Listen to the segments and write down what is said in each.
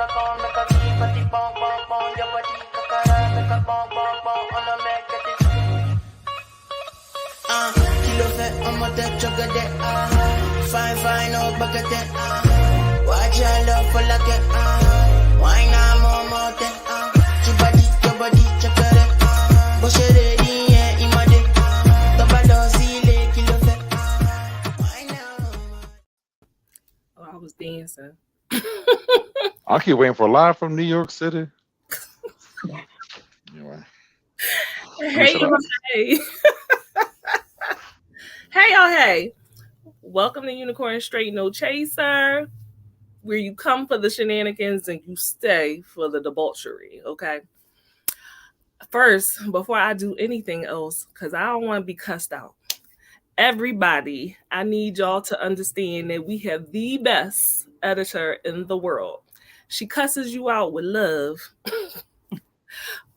Kilo fait on m'a tête chocolat. Fine, oh baguette. Watch your love for like it. Why not more than your body, chocolate. But she ready, yeah, imagine. Double dose, kilo fait. Why now? Oh, I was dancing. I keep waiting for live from New York City. Anyway. Hey. Hey. Welcome to Unicorn Straight No Chaser, where you come for the shenanigans and you stay for the debauchery, okay? First, before I do anything else, because I don't want to be cussed out, everybody, I need y'all to understand that we have the best editor in the world. She cusses you out with love,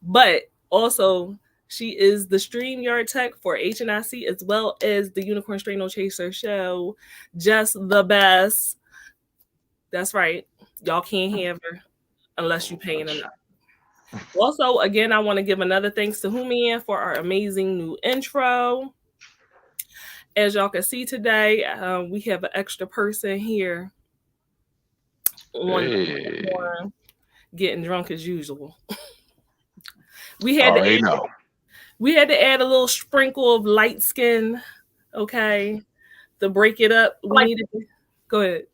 but also she is the StreamYard tech for HNIC as well as the Unicorn Straight No Chaser show. Just the best. That's right. Y'all can't have her unless you're paying enough. Also, again, I want to give another thanks to Humian for our amazing new intro. As y'all can see today, we have an extra person here. Getting drunk as usual. We had to add a little sprinkle of light skin, okay, to break it up. Go ahead.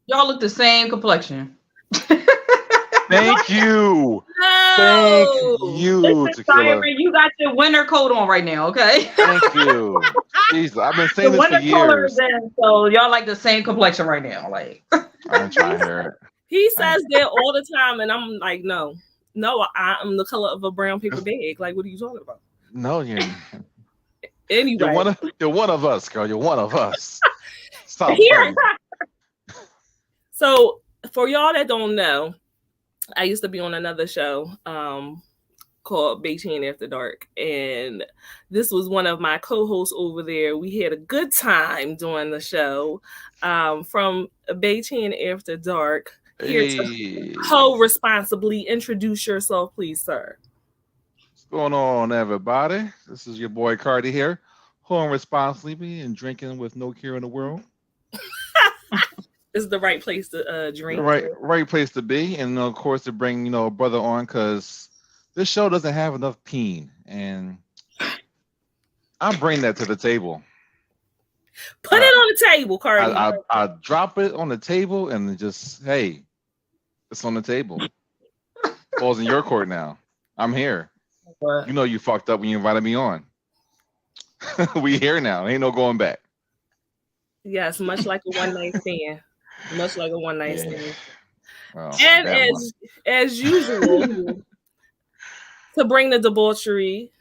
Y'all look the same complexion. Thank you. No. Thank you, Siren, you got your winter coat on right now, okay? Thank you. Jesus, I've been saying this for years. So y'all like the same complexion right now, like. I'm trying to hear it. He says that all the time, and I'm like, no, I'm the color of a brown paper bag. Like, what are you talking about? No, you're. Anyway, you're one of us, girl. You're one of us. Stop. So, for y'all that don't know, I used to be on another show called Baychan After Dark, and this was one of my co-hosts over there. We had a good time doing the show from Baychan After Dark. Here to co-responsibly introduce yourself, please, sir. What's going on, everybody? This is your boy Carty here, home responsibly and drinking with no care in the world. This is the right place to drink. Right place to be, and of course to bring a brother on, because this show doesn't have enough peen, and I'm bringing that to the table. Put it on the table, Carty. I drop it on the table and just, hey, it's on the table. Ball's in your court now. I'm here. What? You know you fucked up when you invited me on. We here now. Ain't no going back. Yes, much like a one night stand. Much like a one night stand. Well, and as usual, to bring the debauchery,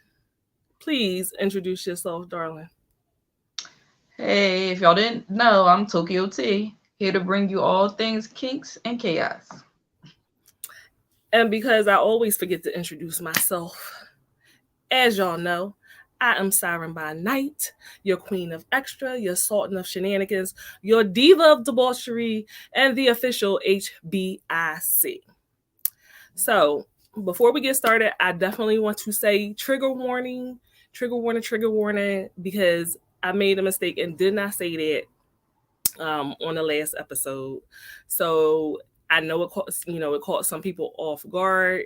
please introduce yourself, darling. Hey, if y'all didn't know, I'm Tokyo T, here to bring you all things kinks and chaos. And because I always forget to introduce myself, as y'all know, I am Siren by night, your queen of extra, your sultan of shenanigans, your diva of debauchery, and the official HBIC. So, before we get started, I definitely want to say trigger warning, because I made a mistake and did not say that on the last episode. So I know it caught some people off guard.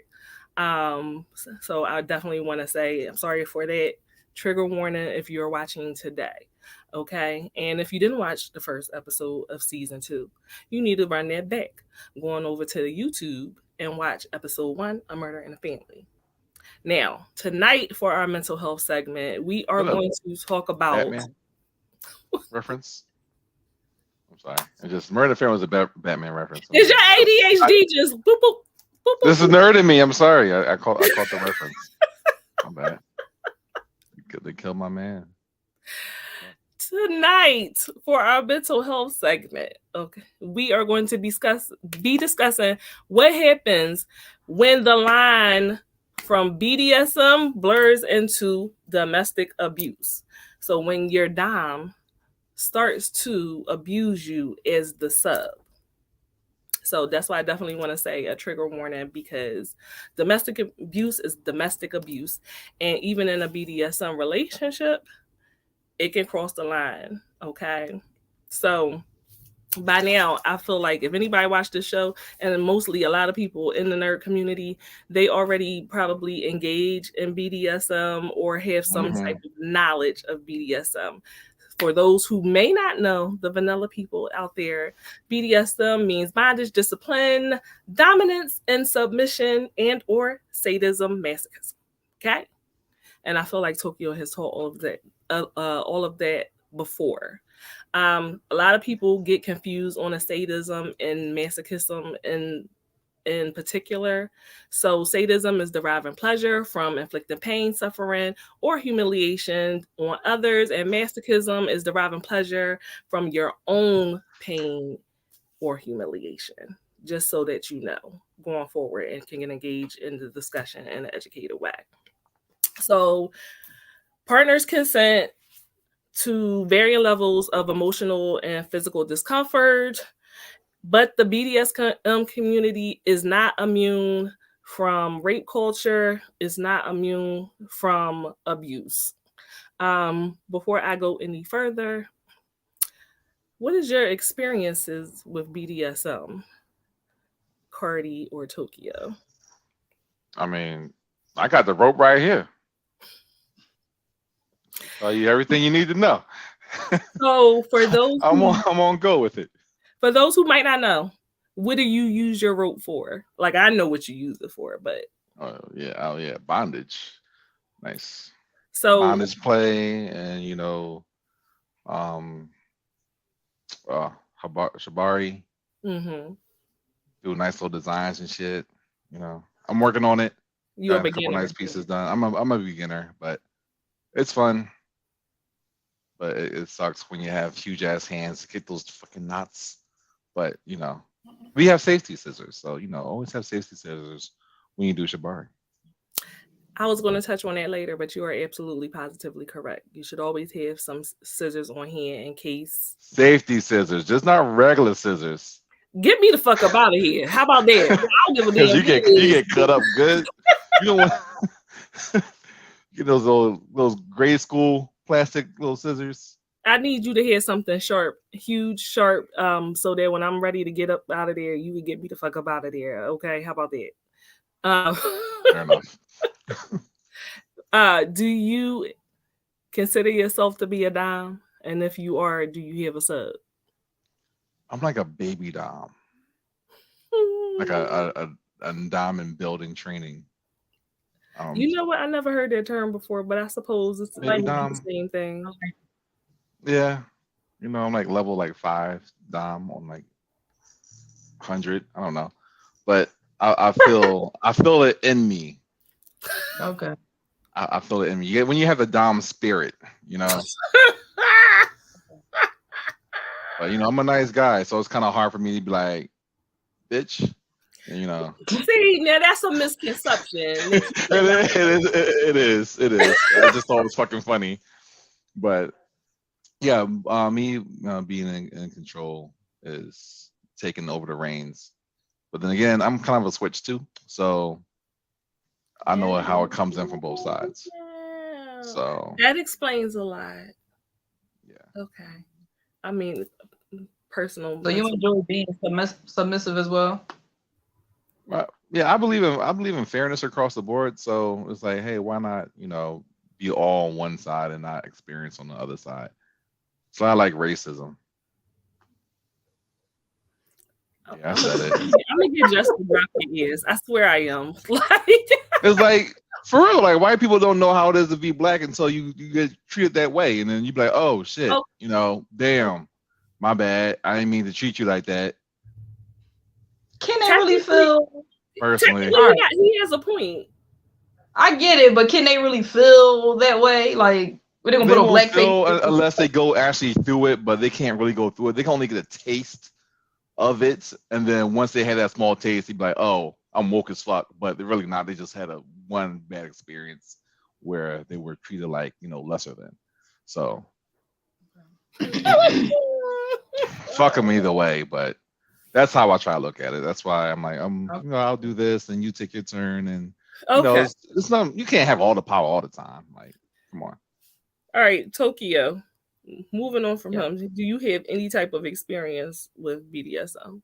So I definitely want to say I'm sorry for that. Trigger warning if you're watching today. Okay. And if you didn't watch the first episode of season 2, you need to run that back. Going over to the YouTube and watch episode 1, A Murder in the Family. Now, tonight for our mental health segment, we are going to talk about Batman reference. I'm sorry. It's just Murder in the Family was a Batman reference. Is your ADHD just boop, boop, boop, boop? This is nerd in me. I'm sorry. I caught the reference. I'm bad. They killed my man. Tonight for our mental health segment, okay, we are going to be discussing what happens when the line from BDSM blurs into domestic abuse. So when your dom starts to abuse you as the sub. So that's why I definitely want to say a trigger warning, because domestic abuse is domestic abuse. And even in a BDSM relationship, it can cross the line. Okay. So by now, I feel like if anybody watched this show, and mostly a lot of people in the nerd community, they already probably engage in BDSM or have some type of knowledge of BDSM. For those who may not know, the vanilla people out there, BDSM means bondage, discipline, dominance, and submission, and or sadism, masochism. Okay, and I feel like Tokyo has taught all of that before. A lot of people get confused on a sadism and masochism in particular. So sadism is deriving pleasure from inflicting pain, suffering, or humiliation on others, and masochism is deriving pleasure from your own pain or humiliation. Just so that you know going forward and can engage in the discussion in an educated way. So partners consent to varying levels of emotional and physical discomfort, but the BDSM community is not immune from rape culture, is not immune from abuse. Before I go any further, what is your experiences with BDSM, Carty or Tokyo? I mean, I got the rope right here. Tell you everything you need to know. So for those I'm on go with it. For those who might not know, what do you use your rope for? Like, I know what you use it for, but oh yeah, bondage. Nice. So bondage play, and shibari. Do nice little designs and shit. I'm working on it. You're a couple beginner. nice pieces done. I'm a beginner, but it's fun. But it sucks when you have huge ass hands to get those fucking knots. But we have safety scissors, so always have safety scissors when you do shibari. I was going to touch on that later, but you are absolutely positively correct. You should always have some scissors on hand in case. Safety scissors, just not regular scissors. Get me the fuck up out of here. How about that? I don't give a damn. You get cut up good. You don't want get those grade school plastic little scissors. I need you to have something sharp, huge, sharp, so that when I'm ready to get up out of there, you can get me the fuck up out of there. Okay, how about that? Fair enough. Do you consider yourself to be a dom? And if you are, do you have a sub? I'm like a baby dom, like a dom in building training. You know what? I never heard that term before, but I suppose it's like the same thing. Yeah, I'm like level 5 dom on 100. I don't know, but I feel it in me. Okay. I feel it in me. When you have the dom spirit, But I'm a nice guy, so it's kind of hard for me to be like, bitch. See, now that's a misconception. It is. I just thought it was fucking funny. But yeah, me being in control is taking over the reins. But then again, I'm kind of a switch too, so I know how it comes in from both sides. So that explains a lot. Yeah. Okay. I mean, personal. So you enjoy being submissive as well? Yeah, I believe in fairness across the board. So it's like, hey, why not, be all on one side and not experience on the other side? So I like racism. Yeah, I said it. I'm gonna get just to drop your ears. I swear I am. It's like, for real, like white people don't know how it is to be black until you get treated that way, and then you be like, oh shit, damn, my bad, I didn't mean to treat you like that. Can they really feel? Personally, he has a point. I get it, but can they really feel that way? Like, we're gonna put a black face unless they go actually through it, but they can't really go through it. They can only get a taste of it, and then once they had that small taste, they'd be like, oh, I'm woke as fuck. But they're really not. They just had one bad experience where they were treated like lesser than. So fuck them either way, but That's how I try to look at it. That's why I'm like, Okay. I'll do this, and you take your turn, and Okay. it's not. You can't have all the power all the time. Like, come on. All right, Tokyo. Moving on from Yeah. him, do you have any type of experience with BDSM?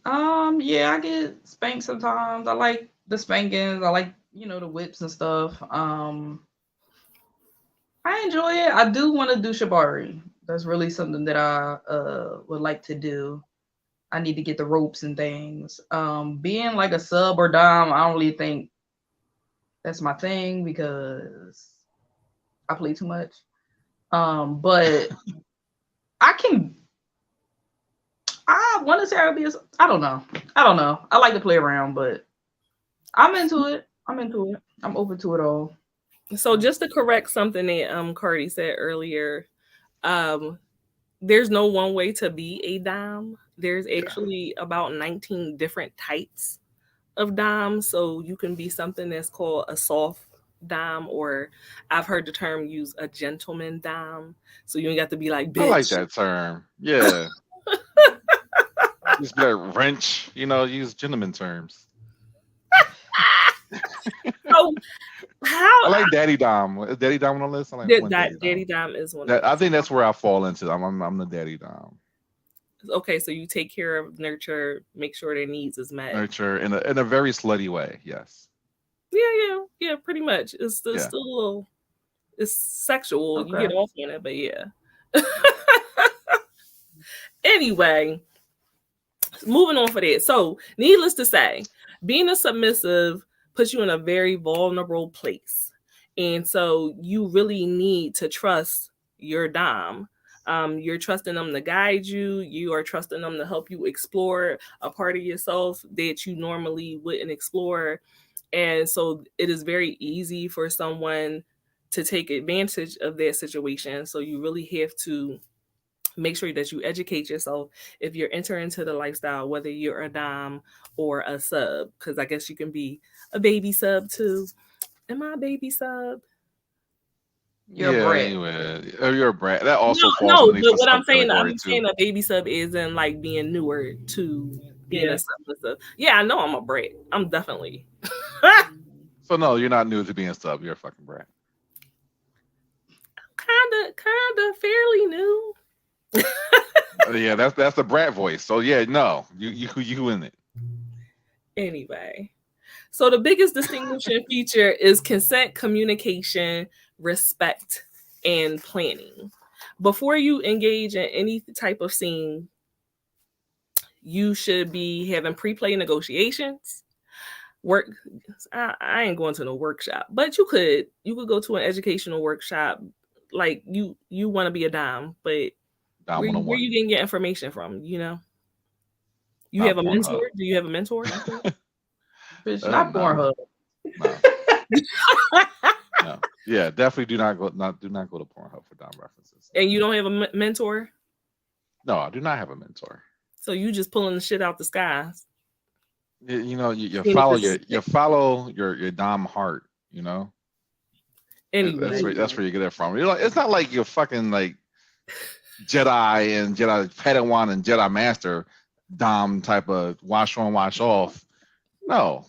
Yeah, I get spanked sometimes. I like the spankings. I like, the whips and stuff. I enjoy it. I do want to do shibari. That's really something that I would like to do. I need to get the ropes and things. Being like a sub or dom, I don't really think that's my thing because I play too much. But I want to say I don't know. I like to play around, but I'm into it. I'm open to it all. So just to correct something that Carty said earlier, there's no one way to be a dom. There's actually about 19 different types of dom. So you can be something that's called a soft dom, or I've heard the term use a gentleman dom. So you ain't got to be like, bitch. I like that term. Yeah. Just be like wrench. Use gentleman terms. So how I like Daddy Dom. Is Daddy Dom on the list? I like one Daddy dom is one. I think that's where I fall into. I'm the Daddy Dom. Okay, so you take care of, nurture, make sure their needs is met. Nurture in a very slutty way. Yes. Yeah, pretty much. It's still a little, it's sexual. Okay. You get off on it, but yeah. Anyway, moving on for that. So, needless to say, being a submissive puts you in a very vulnerable place. And so you really need to trust your dom. You're trusting them to guide you. You are trusting them to help you explore a part of yourself that you normally wouldn't explore. And so it is very easy for someone to take advantage of that situation. So you really have to make sure that you educate yourself if you're entering into the lifestyle, whether you're a dom or a sub, because I guess you can be a baby sub too. Am I a baby sub? You're a brat. You're a brat. That also falls no, underneath but the what I'm saying, subcategory, I'm saying a baby sub isn't like being newer to being Yeah. a submissive. Yeah, I know I'm a brat. I'm definitely. So no, you're not new to being a sub. You're a fucking brat. Kinda, fairly new. Yeah, that's the brat voice. So yeah, no, you in it. Anyway, so the biggest distinguishing feature is consent, communication, respect, and planning. Before you engage in any type of scene, you should be having pre-play negotiations. I ain't going to no workshop, but you could go to an educational workshop. Like you want to be a dom, but where you can get information from, You have a mentor? Do you have a mentor? Bitch, not Pornhub. No. Yeah, definitely do not go to Pornhub for dom references. And you don't have a mentor? No, I do not have a mentor. So you just pulling the shit out the skies. You follow your dom heart. Anyway, that's where you get it from. It's not like you're fucking like Jedi and Jedi Padawan and Jedi Master dom type of wash on, wash off. No.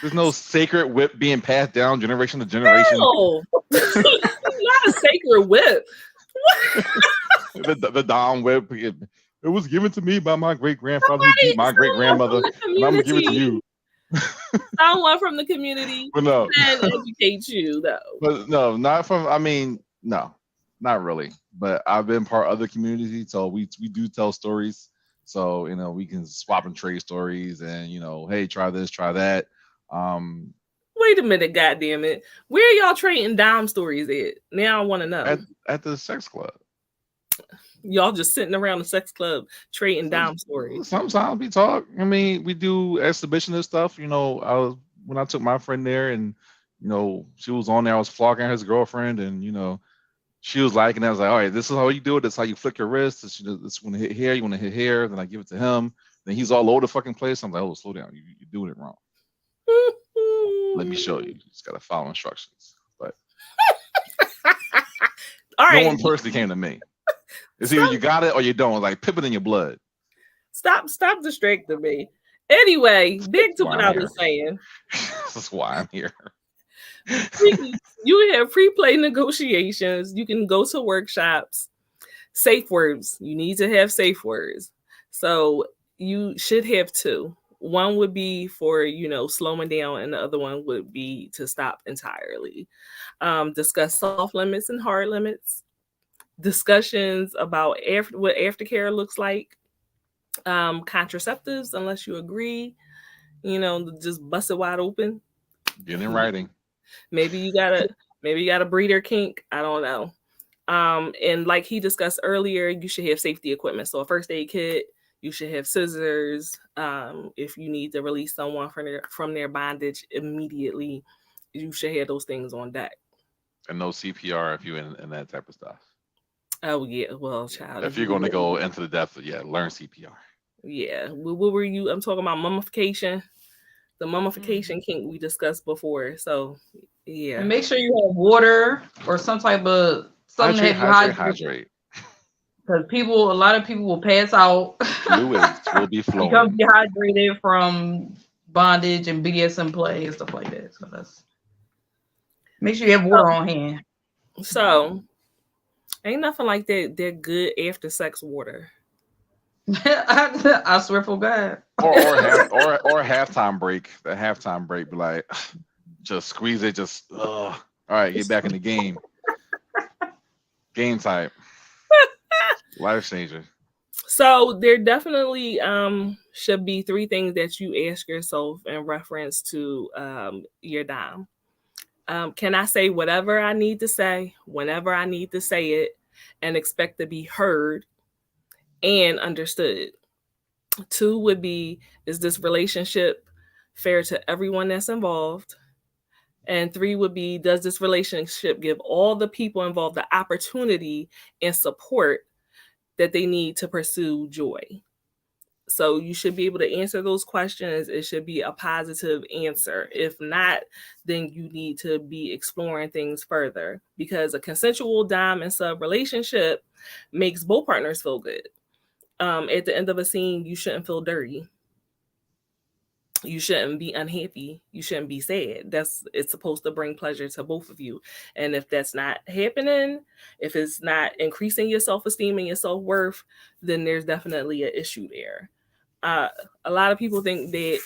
There's no sacred whip being passed down generation to generation. No. Not a sacred whip. the dom whip. It was given to me by my great grandfather who beat my great grandmother. I'm gonna give it to you. Someone from the community can educate you, though. But no, not from. I mean, no, not really. But I've been part of the community, so we do tell stories. So we can swap and trade stories, and hey, try this, try that. Wait a minute, goddamn it! Where are y'all trading dom stories at? Now I want to know. At the sex club. Y'all just sitting around the sex club trading dom stories. Sometimes we talk. I mean, we do exhibitionist stuff. When I took my friend there, and she was on there. I was flogging his girlfriend, and she was liking it. I was like, all right, this is how you do it. That's how you flick your wrist. This want to hit here. You want to hit here. Then I give it to him. Then he's all over the fucking place. I'm like, oh, slow down. You're doing it wrong. Let me show you. You just gotta follow instructions. But all right. No one personally came to me. It's either you got it or you don't. Like, pip it in your blood. Stop distracting me. Anyway, back to what I was saying. That's why I'm here. You have pre-play negotiations. You can go to workshops. Safe words. You need to have safe words. So you should have two. One would be for, slowing down, and the other one would be to stop entirely. Discuss soft limits and hard limits. Discussions about what aftercare looks like. Contraceptives, unless you agree, just bust it wide open. Get in writing. Maybe you got a breeder kink. I don't know. And like he discussed earlier, you should have safety equipment. So a first aid kit, you should have scissors. If you need to release someone from their bondage immediately, you should have those things on deck. And no CPR if you're in that type of stuff. Oh yeah, well, child. If you're going to go into the depth, learn CPR. Yeah, what were you? I'm talking about mummification. The mummification kink we discussed before. So yeah, and make sure you have water or some type of something hydrate. Because a lot of people will pass out. Fluids will be flowing. Become dehydrated from bondage and BDSM play and stuff like that. So make sure you have water on hand. So ain't nothing like that. They're good after sex water. I swear for God. Or halftime break. The halftime break, be like, just squeeze it. Just all right, get back in the game. Game type. Life changer. So there definitely should be three things that you ask yourself in reference to your dom. Can I say whatever I need to say, whenever I need to say it, and expect to be heard and understood? 2 would be, is this relationship fair to everyone that's involved? And 3 would be, does this relationship give all the people involved the opportunity and support that they need to pursue joy? So you should be able to answer those questions. It should be a positive answer. If not, then you need to be exploring things further, because a consensual dom and sub relationship makes both partners feel good. At the end of a scene, you shouldn't feel dirty. You shouldn't be unhappy. You shouldn't be sad. It's supposed to bring pleasure to both of you. And if that's not happening, if it's not increasing your self-esteem and your self-worth, then there's definitely an issue there. A lot of people think that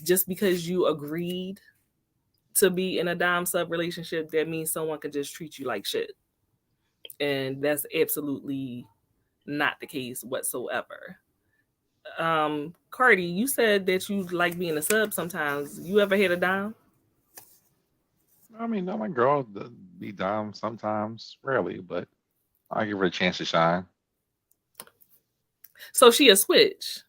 just because you agreed to be in a dom sub relationship, that means someone can just treat you like shit. And that's absolutely not the case whatsoever. Carty, you said that you like being a sub sometimes. You ever had a dom? I mean, no, my girl be dom sometimes, rarely, but I give her a chance to shine. So she a switch?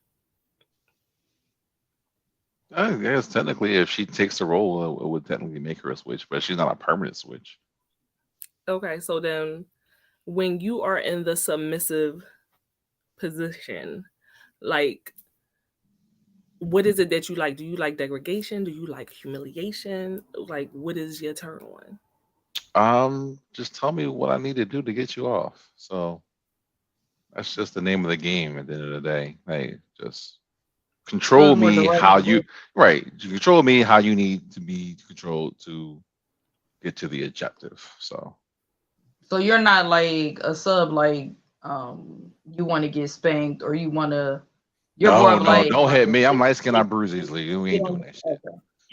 I guess technically, if she takes the role, it would technically make her a switch, but she's not a permanent switch. Okay, so then when you are in the submissive position, like, what is it that you like? Do you like degradation? Do you like humiliation? Like, what is your turn on? Just tell me what I need to do to get you off. So that's just the name of the game at the end of the day. Hey, just control me how you control me how you need to be controlled to get to the objective. So you're not like a sub, like you want to get spanked or you want to. You're more like, don't hit me. I'm light skinned. I bruise easily. We ain't doing that shit.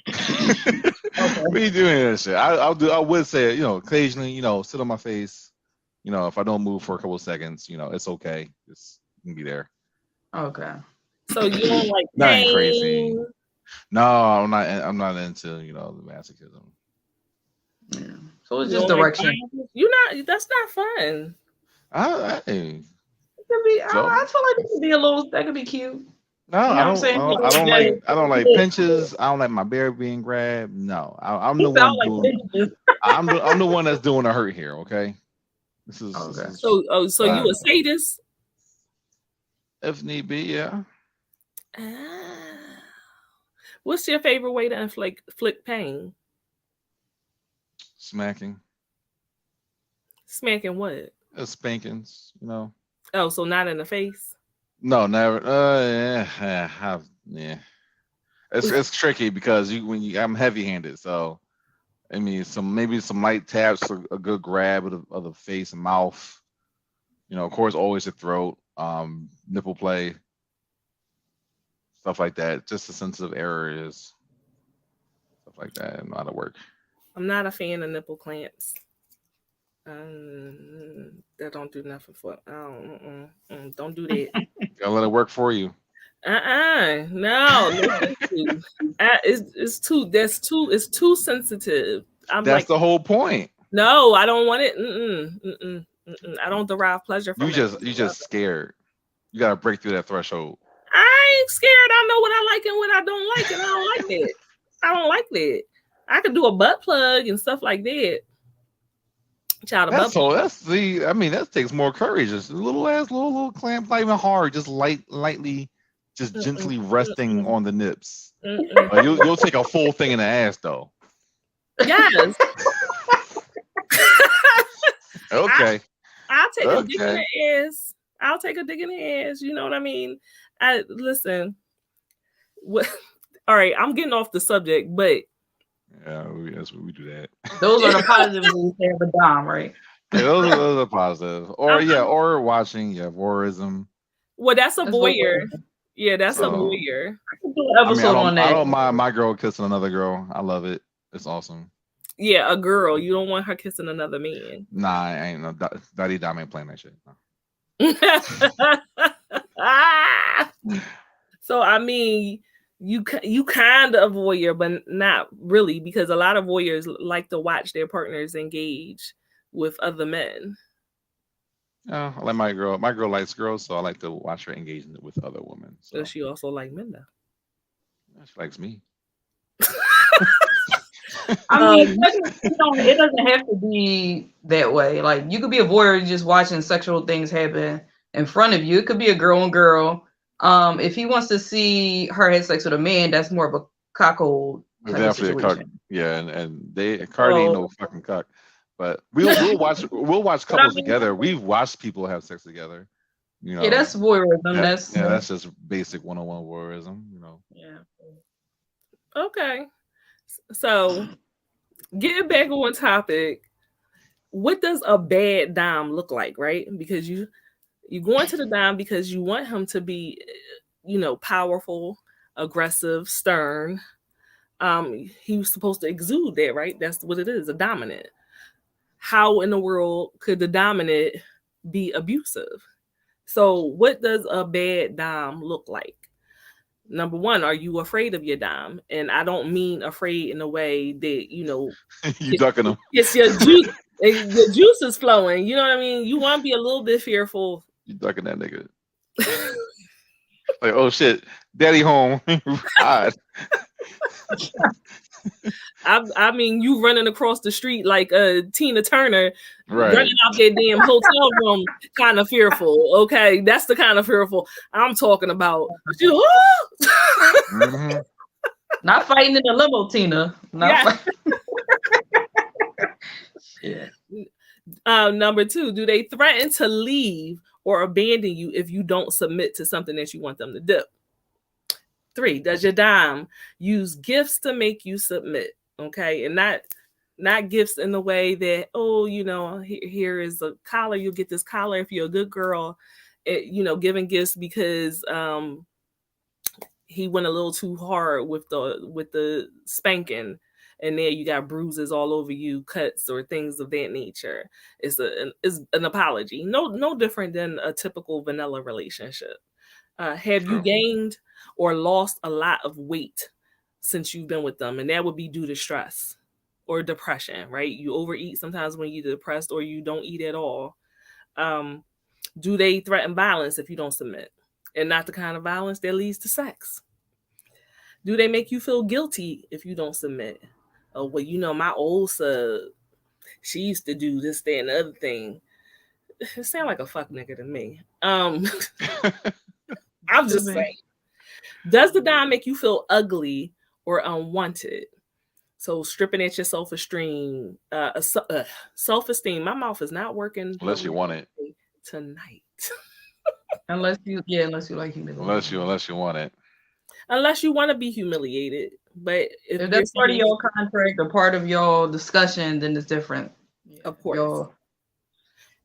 Okay. We ain't doing that shit. I would say, occasionally, sit on my face. If I don't move for a couple of seconds, it's okay. Just you can be there. Okay. So you don't like nothing crazy. No, I'm not into the masochism. Yeah. So it's just direction. That's not fun. I feel like it could be that could be cute. No, I don't like pinches. I don't like my bear being grabbed. No, I'm the one doing. I'm the one that's doing the hurt here. Okay. This is okay. So you a sadist? If need be, yeah. What's your favorite way to inflict pain? Smacking. Smacking what? Spankings, Oh, so not in the face? No, never. Yeah. It's tricky because I'm heavy-handed, so I mean, maybe some light taps, a good grab of the face and mouth. Of course, always the throat, nipple play, stuff like that. Just the sensitive areas, stuff like that, and a lot of work. I'm not a fan of nipple clamps. That don't do nothing for. Don't do that. Gotta let it work for you. No. It's too. It's too sensitive. That's the whole point. No, I don't want it. I don't derive pleasure from it. You just scared. You gotta break through that threshold. I ain't scared. I know what I like and what I don't like, and I don't like that. I don't like that. I could do a butt plug and stuff like that. That takes more courage. Just a little clamp, not even hard, just lightly, just gently resting on the nips. You'll take a full thing in the ass though. Yes. Okay. I'll take a dick in the ass. I'll take a dick in the ass. You know what I mean? Listen. What? All right, I'm getting off the subject, but yeah, that's what we do that. Those are the positives when you have a dom, right? Yeah, those are positive. Or watching, voyeurism. Well, that's a voyeur. Yeah, that's a voyeur. I can do an episode on that. I don't mind my girl kissing another girl. I love it. It's awesome. Yeah, a girl. You don't want her kissing another man. Nah, I ain't no Daddy Dom ain't playing that shit. No. So I mean, you kind of voyeur, but not really, because a lot of voyeurs like to watch their partners engage with other men. I like my girl. My girl likes girls, so I like to watch her engage with other women. So does she also like men though? She likes me. I mean, it doesn't have to be that way. Like, you could be a voyeur just watching sexual things happen in front of you. It could be a girl and girl. If he wants to see her have sex with a man, that's more of a cuckold type of situation. A cuck. Yeah, and Carty ain't no fucking cuck. But we'll watch couples together. We've watched people have sex together. Yeah, that's voyeurism. That's just basic 101 voyeurism. Yeah. Okay. So, getting back on topic, what does a bad dom look like, right? Because you go into the dom because you want him to be, powerful, aggressive, stern. He's supposed to exude that, right? That's what it is, a dominant. How in the world could the dominant be abusive? So what does a bad dom look like? Number one, are you afraid of your dom? And I don't mean afraid in a way that, you ducking them. It's your juice. The juice is flowing. You know what I mean? You want to be a little bit fearful. You ducking that nigga. Like, oh shit, daddy home. I mean, you running across the street like Tina Turner, right? Running out that damn hotel room, kind of fearful. Okay, that's the kind of fearful I'm talking about. Mm-hmm. Not fighting in the limo, Tina. Yeah. Number two, do they threaten to leave or abandon you if you don't submit to something that you want them to do? 3, does your dom use gifts to make you submit? Okay, and not gifts in the way that, here is a collar, you'll get this collar if you're a good girl. Giving gifts because he went a little too hard with the spanking, and there you got bruises all over you, cuts or things of that nature. It's an apology. No different than a typical vanilla relationship. Have you gained or lost a lot of weight since you've been with them? And that would be due to stress or depression, right? You overeat sometimes when you're depressed, or you don't eat at all. Do they threaten violence if you don't submit? And not the kind of violence that leads to sex. Do they make you feel guilty if you don't submit? Oh, well, my old sub, she used to do this, that, and the other thing. It sounds like a fuck nigga to me. I'm just saying. Does the dom make you feel ugly or unwanted? So stripping at your self-esteem. Self-esteem. My mouth is not working. Unless you want it tonight. Unless you like humiliation. Unless you want it. Unless you want to be humiliated. But if that's part of your contract or part of your discussion, then it's different. Of course.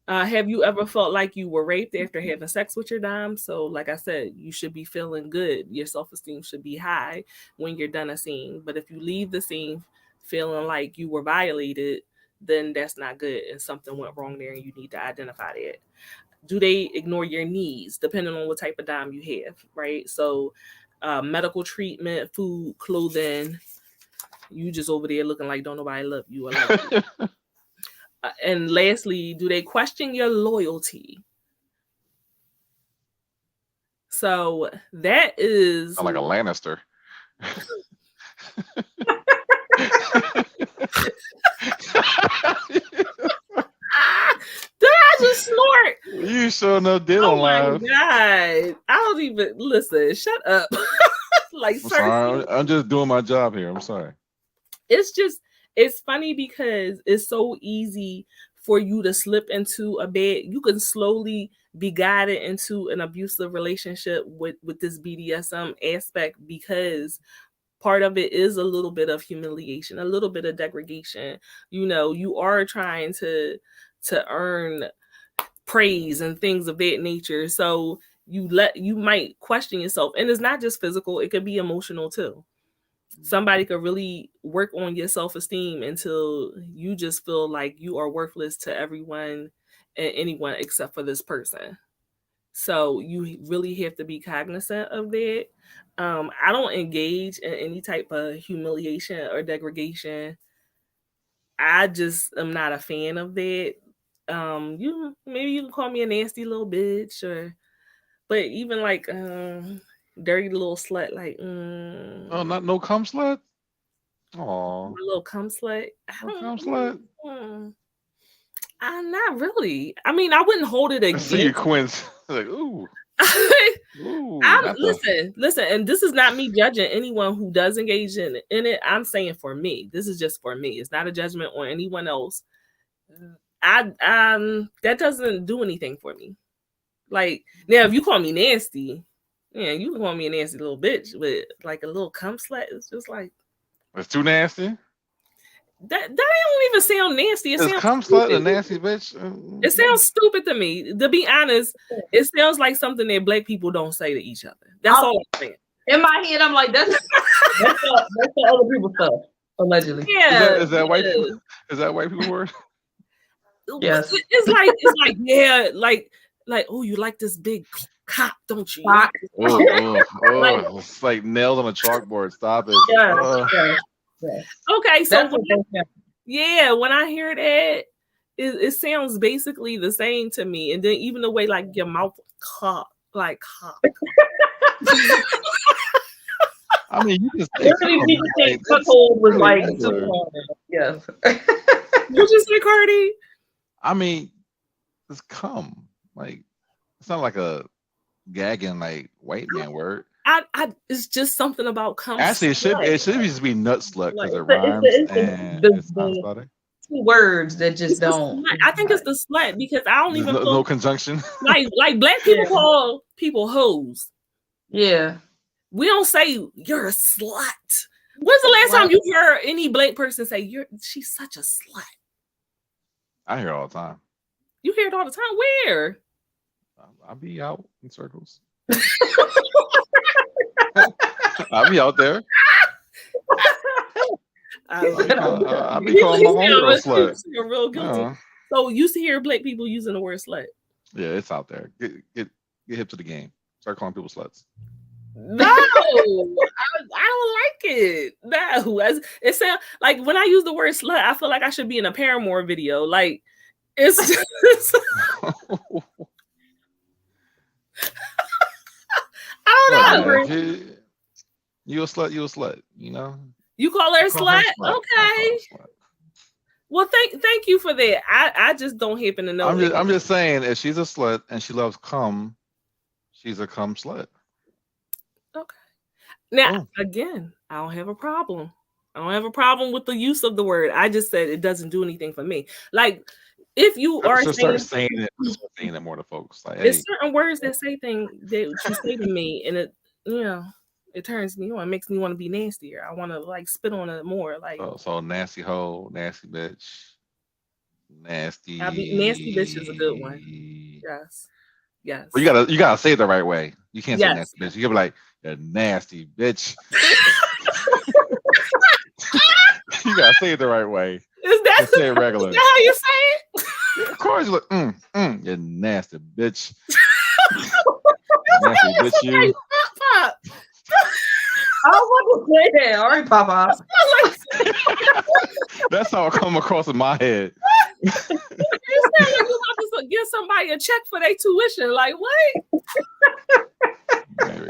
Have you ever felt like you were raped after having sex with your dom? So, like I said, you should be feeling good. Your self-esteem should be high when you're done a scene. But if you leave the scene feeling like you were violated, then that's not good and something went wrong there and you need to identify that. Do they ignore your needs depending on what type of dom you have, right? So medical treatment, food, clothing, you just over there looking like don't nobody love you or like you. And lastly, do they question your loyalty? So that is like a Lannister. Did I just snort? You sure enough did on live. Oh my God. I don't even listen. Shut up. Like, I'm just doing my job here. I'm sorry. It's funny because it's so easy for you to slip into a bed. You can slowly be guided into an abusive relationship with this BDSM aspect because part of it is a little bit of humiliation, a little bit of degradation. You know, you are trying to earn praise and things of that nature. So you might question yourself. And it's not just physical, it could be emotional too. Somebody could really work on your self-esteem until you just feel like you are worthless to everyone and anyone except for this person. So you really have to be cognizant of that. I don't engage in any type of humiliation or degradation. I just am not a fan of that. Maybe you can call me a nasty little bitch but even like dirty little slut, like oh, no cum slut. Oh, a little cum slut. Cum slut. Not really. I mean, I wouldn't hold it against. I see you, Quince. Like, ooh. Ooh, listen, and this is not me judging anyone who does engage in it. I'm saying for me, this is just for me. It's not a judgment on anyone else. That doesn't do anything for me. Like, now if you call me nasty, yeah, you can call me a nasty little bitch, but like a little cum slut, it's just like it's too nasty. That don't even sound nasty. It sounds cum slut a nasty bitch? It sounds stupid to me. To be honest, it sounds like something that black people don't say to each other. That's all I'm saying. In my head, I'm like, that's the other people's stuff, allegedly. Yeah. Is that white people? Is that white people word? Yes. It's like yeah, like oh, you like this big cock, don't you? It's like nails on a chalkboard. Stop it. Yeah. Okay, so when I hear that, it sounds basically the same to me, and then even the way like your mouth cock, like cock. I mean, you just say cuckold was like super hard. Yes. What you say, Carty? I mean, it's cum. Like, it's not like a gagging like white man word. It's just something about cum. Actually, it should just be nut slut because it rhymes and it's two words that just don't. I think it's the slut because I don't even no conjunction. Like black people call people hoes. Yeah, we don't say you're a slut. When's the last time you heard any black person say she's such a slut? I hear it all the time. You hear it all the time? Where? I'll be out in circles. I'll be out there. I'll be calling my homegirl slut. You're real guilty. So you used to hear black people using the word slut. Yeah, it's out there. Get hip to the game. Start calling people sluts. No, I don't like it. No, it sounds like when I use the word slut, I feel like I should be in a Paramore video. Like it's just, I don't know. You a slut, you know? You call her a slut? Okay. Well, thank you for that. I just don't happen to know. I'm just saying, if she's a slut and she loves cum, she's a cum slut. Okay. Now, again, I don't have a problem. I don't have a problem with the use of the word. I just said it doesn't do anything for me. Like, if you are start saying it more to folks. Like, there's hey, certain words that say things that you say to me, and it, you know, it turns me on. It makes me want to be nastier. I want to like spit on it more. Like, so nasty hoe, nasty bitch, nasty. Nasty bitch is a good one. Yes. Yes. But you gotta say it the right way. You can't say Yes. nasty bitch. You gotta be like, a nasty bitch. You gotta say it the right way. Is that say it regular? Is that how you say it? Yeah, of course, you're like, you nasty bitch. Nasty bitch, you. Pop. I was about to say that. All right, Papa. That's how it come across in my head. You sound like you about to give somebody a check for their tuition. Like, what? Maybe.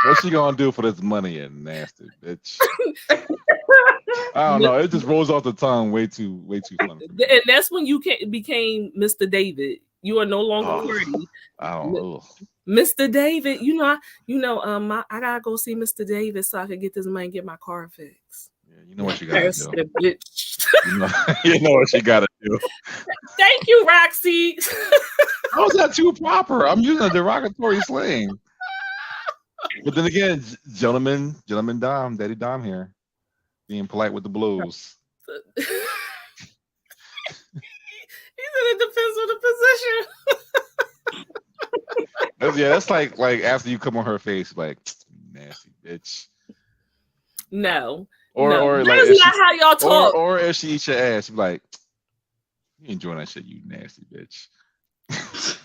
What's she gonna do for this money, you nasty bitch? I don't know. It just rolls off the tongue way too funny. And that's when you became Mr. David. You are no longer Carty. I don't know. Mr. David, I gotta go see Mr. David so I can get this money and get my car fixed. Yeah, you know what you gotta do. Bitch. You know what you gotta do. Thank you, Roxy. How is that too proper? I'm using a derogatory slang. But then again, gentleman Dom, Daddy Dom here, being polite with the blues. He's in a defensive position. That's like after you come on her face, like nasty bitch. No. Or like that's not how y'all talk. Or if she eats your ass, you be like, you enjoying that shit, you nasty bitch.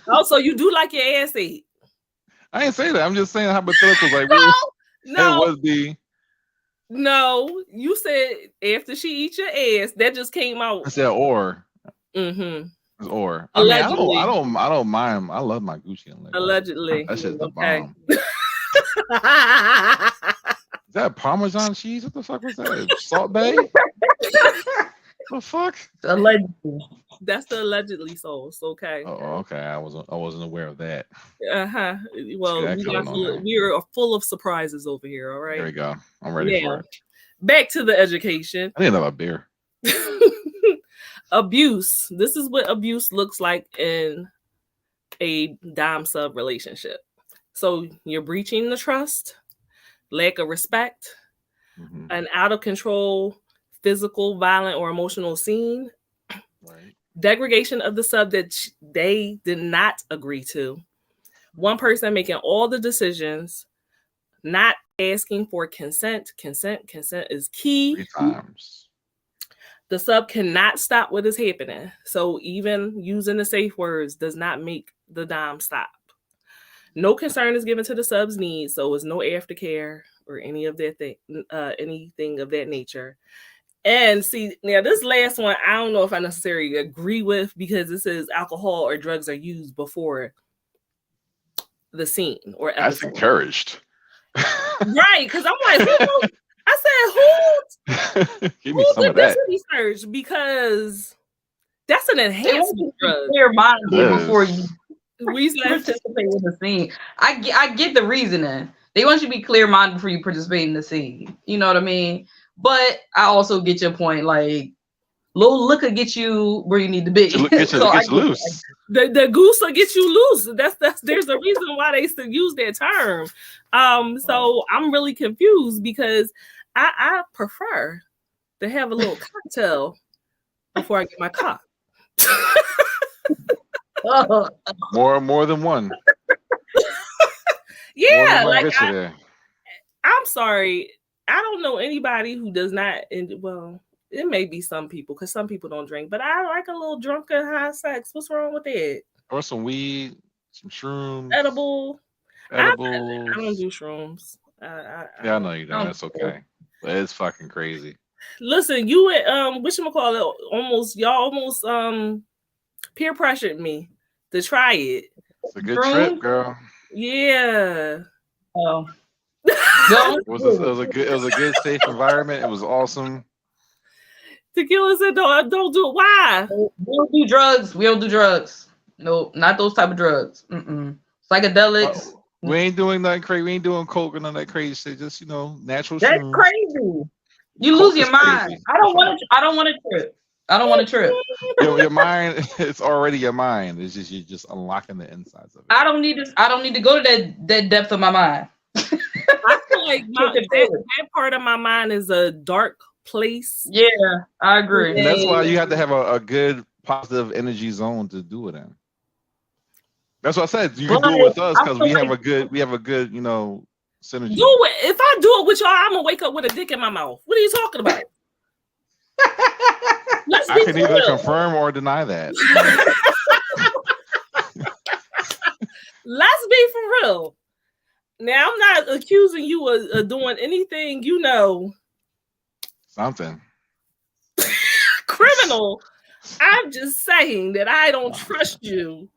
Also, you do like your ass ate. I ain't say that. I'm just saying hypotheticals. Like, no, it would be. No, you said after she eats your ass. That just came out. I said or. Mm-hmm. Or. Allegedly. I don't mind. I love my Gucci and Lego. Allegedly. That shit's the bomb. Is that Parmesan cheese? What the fuck was that? Salt Bay? The fuck? Allegedly. That's the allegedly sauce. Okay. Oh, okay. I wasn't aware of that. Well, we are full of surprises over here. All right. There we go. I'm ready for it. Back to the education. I need another beer. Abuse. This is what abuse looks like in a dom sub relationship. So you're breaching the trust, lack of respect, an out of control physical, violent, or emotional scene, right. Degradation of the sub that they did not agree to, one person making all the decisions, not asking for consent. Consent is key. 3 times. The sub cannot stop what is happening. So even using the safe words does not make the dom stop. No concern is given to the sub's needs, so it's no aftercare or any of that thing, anything of that nature. And see, now this last one, I don't know if I necessarily agree with because it says alcohol or drugs are used before the scene or episode. That's encouraged. Right, because I'm like, I said, Give me some of that. Research because that's an enhancement drug. Clear minded before you participate in the scene. I get the reasoning. They want you to be clear minded before you participate in the scene. You know what I mean? But I also get your point. Like, little liquor get you where you need to be. Get you loose. The goose will get you loose. That's there's a reason why they still use that term. So I'm really confused because I prefer to have a little cocktail before I get my cock. More than one. Yeah, like I'm sorry. I don't know anybody who does not. Well, it may be some people because some people don't drink, but I like a little drunken high sex. What's wrong with that? Or some weed, some shrooms, edibles. I don't do shrooms. I know you don't. That's okay. But it's fucking crazy. Listen, you and whatchamacallit, y'all almost peer pressured me to try it. It's a good trip, girl. Yeah. Oh. It was a good safe environment. It was awesome. Tequila said, "Don't do it." Why? We don't do drugs. We don't do drugs. No, not those type of drugs. Psychedelics. We ain't doing nothing crazy. We ain't doing coke or none of that crazy shit. Just natural. That's crazy. You lose your mind. Crazy. I don't want to trip. I don't want to trip. Your mind, it's already your mind. It's just you're just unlocking the insides of it. I don't need to go to that depth of my mind. I feel like that part of my mind is a dark place. Yeah, I agree. And that's why you have to have a good positive energy zone to do it in. That's what I said. You can do it with us because we have a good, you know, synergy. Do it. If I do it with y'all, I'm gonna wake up with a dick in my mouth. What are you talking about? I can either confirm or deny that. Let's be for real. Now, I'm not accusing you of doing anything, you know. Something. Criminal. I'm just saying that I don't trust you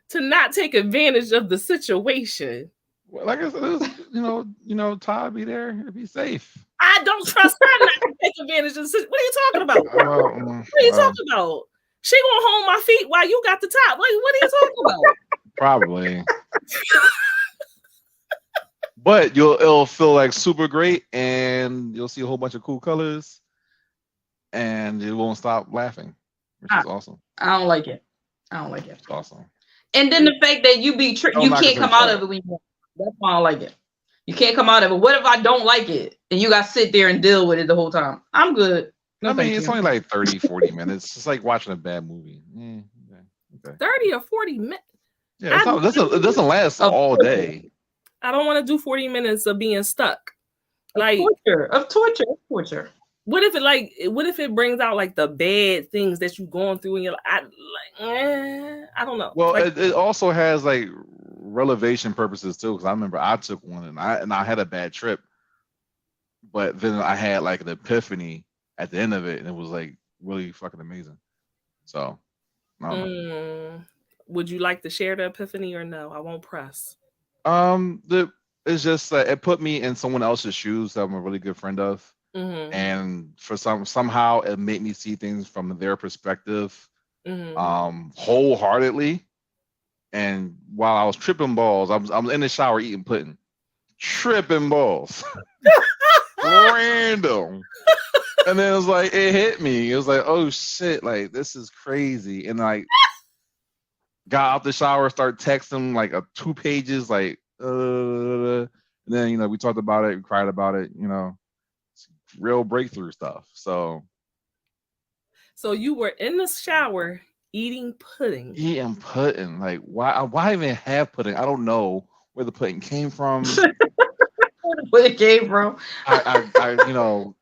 to not take advantage of the situation. Well, like I said, you know, Todd be there. Be safe. I don't trust her not to take advantage of the situation. What are you talking about? What are you talking about? She gonna hold my feet while you got the top. Like, what are you talking about? Probably. But it'll feel like super great, and you'll see a whole bunch of cool colors, and you won't stop laughing, which is awesome. I don't like it. It's awesome. And then the fact that you can't come out of it when you. That's why I don't like it. You can't come out of it. What if I don't like it and you got to sit there and deal with it the whole time? I'm good. No, I mean, it's only like 30, 40 minutes. It's like watching a bad movie. Okay. 30 or 40 minutes. Yeah, it doesn't last all day. I don't want to do 40 minutes of being stuck. Like torture. What if it brings out like the bad things that you're going through and you're like, I don't know. Well, like, it also has like relevation purposes too, because I remember I took one and I had a bad trip, but then I had like an epiphany at the end of it, and it was like really fucking amazing. So, I don't know. Would you like to share the epiphany or no? I won't press. It's just that it put me in someone else's shoes that I'm a really good friend of. Mm-hmm. And for somehow it made me see things from their perspective, wholeheartedly. And while I was tripping balls, I'm in the shower eating pudding, tripping balls, random. And then it was like it hit me. It was like, oh shit, like this is crazy. And like got out the shower, start texting like 2 pages, like and then we talked about it, we cried about it, real breakthrough stuff. So you were in the shower eating pudding. Like why even have pudding? I don't know where the pudding came from. Where it came from. I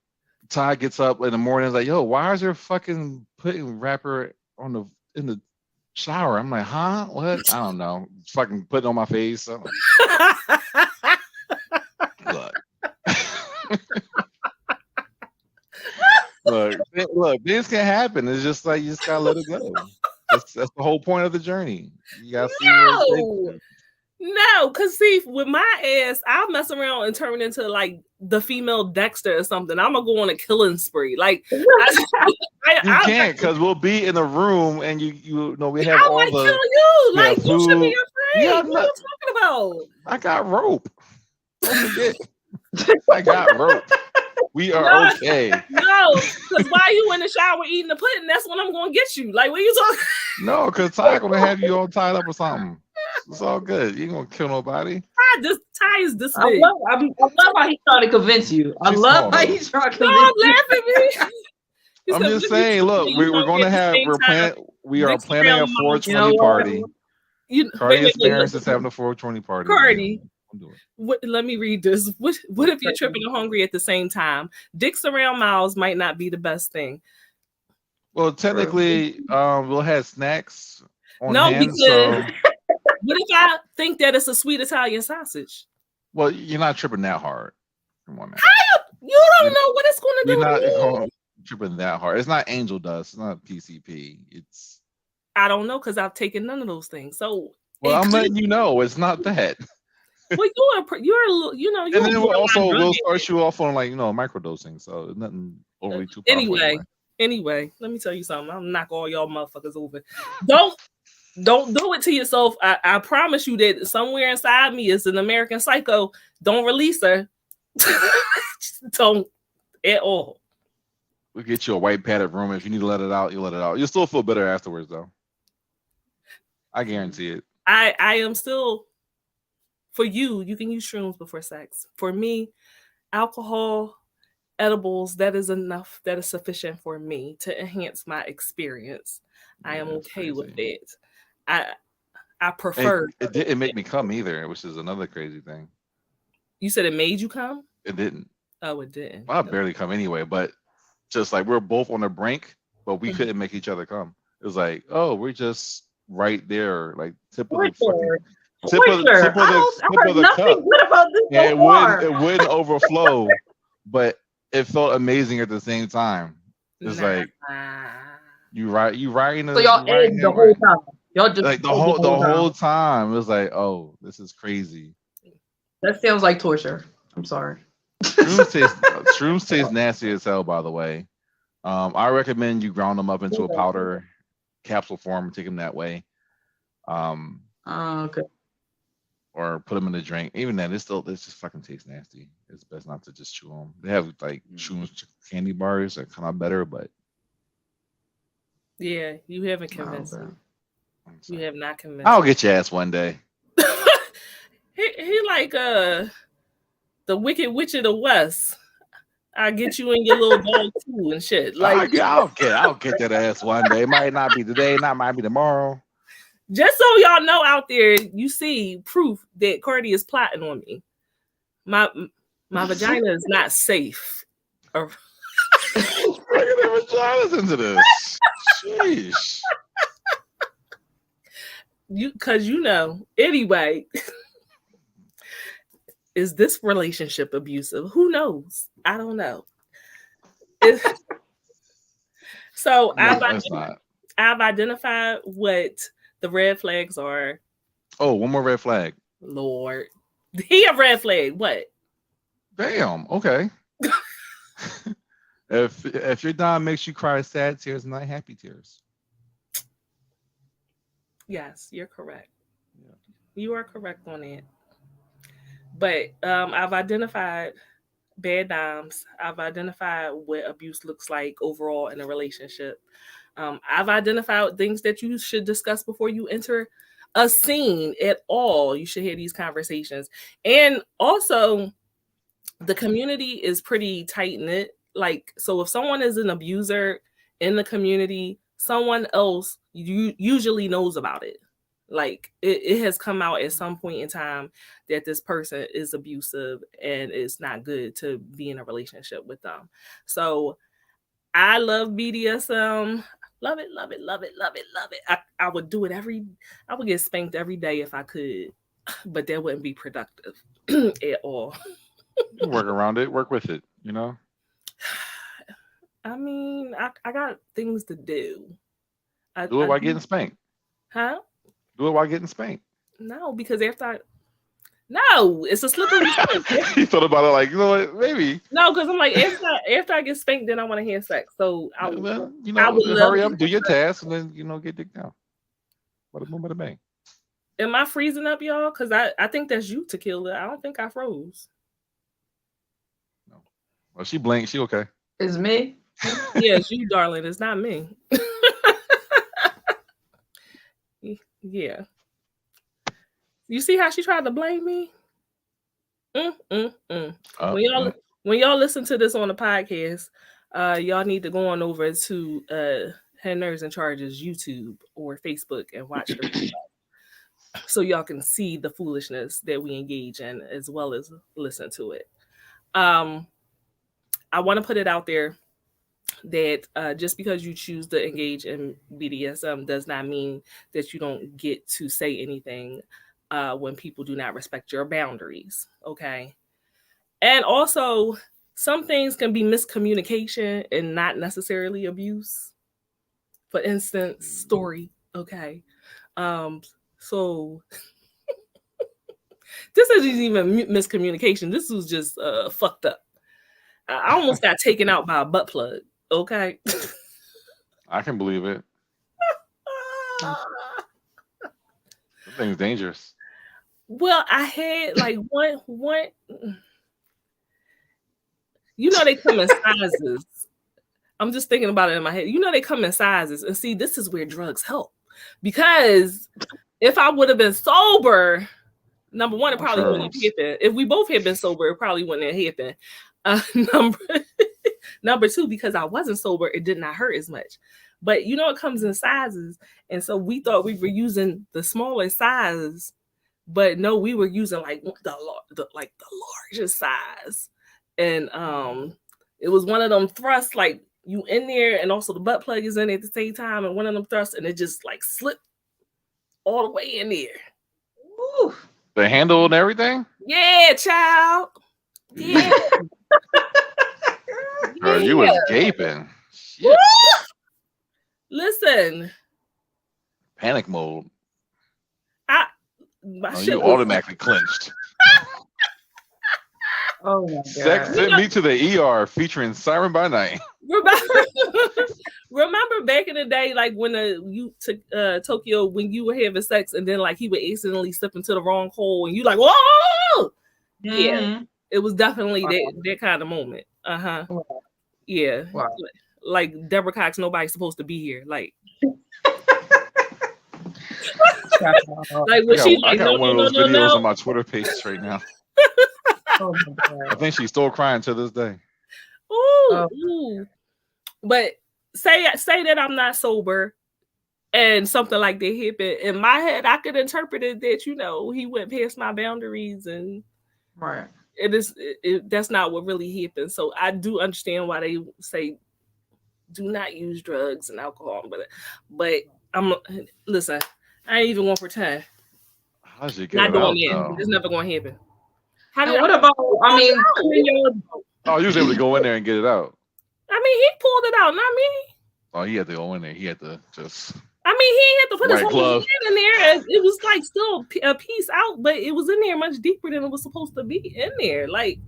Todd gets up in the morning, like, yo, why is there fucking pudding wrapper in the shower? I'm like, huh? What? I don't know. Fucking pudding on my face. I'm like, look, this can happen. It's just like you just gotta let it go. That's the whole point of the journey. You gotta see where it takes you. No, because see, with my ass, I'll mess around and turn into like the female Dexter or something. I'm gonna go on a killing spree. Like you can't, because we'll be in a room and we have all the. Kill you. Like food. You should be afraid. What are you talking about? I got rope. Don't forget. I got rope. We are okay. No, because while you in the shower eating the pudding, that's when I'm gonna get you. Like, what are you talking? No, because Ty gonna have you all tied up or something. It's all good. You ain't gonna kill nobody. Ty is this big. I love how he's trying to convince you. I love how he's trying to convince you. Don't laugh at me. I'm just saying. Look, we're going to have. We are planning a 420 party. Carty Experience is having a 420 party. Carty. Let me read this. What if you're tripping and hungry at the same time? Dicks around mouths might not be the best thing. Well, technically, we'll have snacks on hand. Because what if I think that it's a sweet Italian sausage? Well, you're not tripping that hard. Come on, man. You don't know what it's going to do. You're not tripping that hard. It's not angel dust. It's not PCP. I don't know because I've taken none of those things. So, I'm letting you know it's not that. Well, you're and then we'll start you off on microdosing, so nothing overly too powerful. Anyway, let me tell you something. I'll knock all y'all motherfuckers over. Don't do it to yourself. I promise you that somewhere inside me is an American Psycho. Don't release her. Don't at all. We'll get you a white padded room. If you need to let it out, you let it out. You'll still feel better afterwards, though. I guarantee it. I am still, for you can use shrooms before sex. For me, alcohol, edibles, that is enough. That is sufficient for me to enhance my experience. I am okay with it. I prefer. It didn't make me come either, which is another crazy thing. You said it made you come? It didn't. Oh, it didn't. Well, I barely come anyway, but just like we're both on the brink, but we couldn't make each other come. It was like, oh, we're just right there, like tip of the cup. Good about this it wouldn't overflow, but it felt amazing at the same time. It's like you riding. So y'all ate the whole time. Y'all just like the whole time. It was like, oh, this is crazy. That sounds like torture. I'm sorry. Shrooms taste nasty as hell, by the way. I recommend you ground them up into a powder capsule form and take them that way. Okay. Or put them in a drink. Even then, it just fucking tastes nasty. It's best not to just chew them. They have like shrooms candy bars that come out better, but yeah, you haven't convinced me. You have not convinced. I'll get your ass one day. he like the Wicked Witch of the West. I'll get you in your little dog too and shit. Like I'll get that ass one day. It might not be today, might be tomorrow. Just so y'all know out there, you see proof that Carty is plotting on me. My vagina is not safe. Bringing their vaginas into this. Sheesh. Because anyway. Is this relationship abusive? Who knows? I don't know. So no, I've identified what the red flags are. Oh, one more red flag. Lord. He a red flag. What? Damn. Okay. If your dom makes you cry sad tears, not happy tears. Yes, you're correct. Yeah. You are correct on it. But I've identified bad doms. I've identified what abuse looks like overall in a relationship. I've identified things that you should discuss before you enter a scene at all. You should hear these conversations. And also, the community is pretty tight-knit. Like, so if someone is an abuser in the community, someone else usually knows about it. Like it has come out at some point in time that this person is abusive and it's not good to be in a relationship with them. So I love BDSM. Love it, love it, love it, love it, love it. I would do it I would get spanked every day if I could, but that wouldn't be productive at all. You work around it, work with it, I mean, I got things to do. Do it while getting spanked. Huh? Do it while getting spanked. No, because no, it's a slippery slope. You thought about it like, what, maybe. No, because I'm like, after I get spanked, then I want to have sex. So I would hurry up, do your task, and then get dick down. Bada bang. Am I freezing up, y'all? Because I think that's you, Tequila. I don't think I froze. No. Well, she blinked. She okay. It's me. Yeah, it's you, darling. It's not me. Yeah. You see how she tried to blame me? When y'all listen to this on the podcast, y'all need to go on over to Head Nerds in Charge's YouTube or Facebook and watch the video so y'all can see the foolishness that we engage in as well as listen to it. I want to put it out there that just because you choose to engage in BDSM does not mean that you don't get to say anything when people do not respect your boundaries, okay? And also, some things can be miscommunication and not necessarily abuse. For instance, story, okay? So this isn't even miscommunication. This was just fucked up. I almost got taken out by a butt plug. Okay. I can believe it. That thing's dangerous. Well, I had like one. They come in sizes. I'm just thinking about it in my head. You know, they come in sizes. And see, this is where drugs help. Because if I would have been sober, number one, it probably wouldn't have happened. If we both had been sober, it probably wouldn't have happened. Number two, because I wasn't sober, it did not hurt as much. But you know, it comes in sizes. And so we thought we were using the smaller size, but no, we were using like the largest size. And it was one of them thrusts, like you in there, and also the butt plug is in at the same time, and one of them thrusts, and it just like slipped all the way in there. Ooh. The handle and everything? Yeah, child. Yeah. Girl, you was gaping. Listen. Panic mode. You automatically clinched. Oh my God. Sex sent me to the ER featuring Siren by Night. Remember back in the day, like when you took Tokyo, when you were having sex and then like he would accidentally slip into the wrong hole and you like, whoa! Mm-hmm. Yeah, it was definitely that kind of moment. Wow. Yeah. Wow. Like Deborah Cox, nobody's supposed to be here. Like, like was she like, I got one of those videos on my Twitter page right now. Oh my God. I think she's still crying to this day. Ooh. But say that I'm not sober and something like that happened. In my head, I could interpret it that, you know, he went past my boundaries and right. That's not what really happened. So I do understand why they say do not use drugs and alcohol. But listen, I ain't even gonna pretend. How'd you get not it doing out, it. though? It's never gonna happen. What about? I mean, you was able to go in there and get it out. I mean, he pulled it out, not me. Oh, he had to go in there. He had to just. I mean, he had to put his whole hand in there. It was like still a piece out, but it was in there much deeper than it was supposed to be in there. Like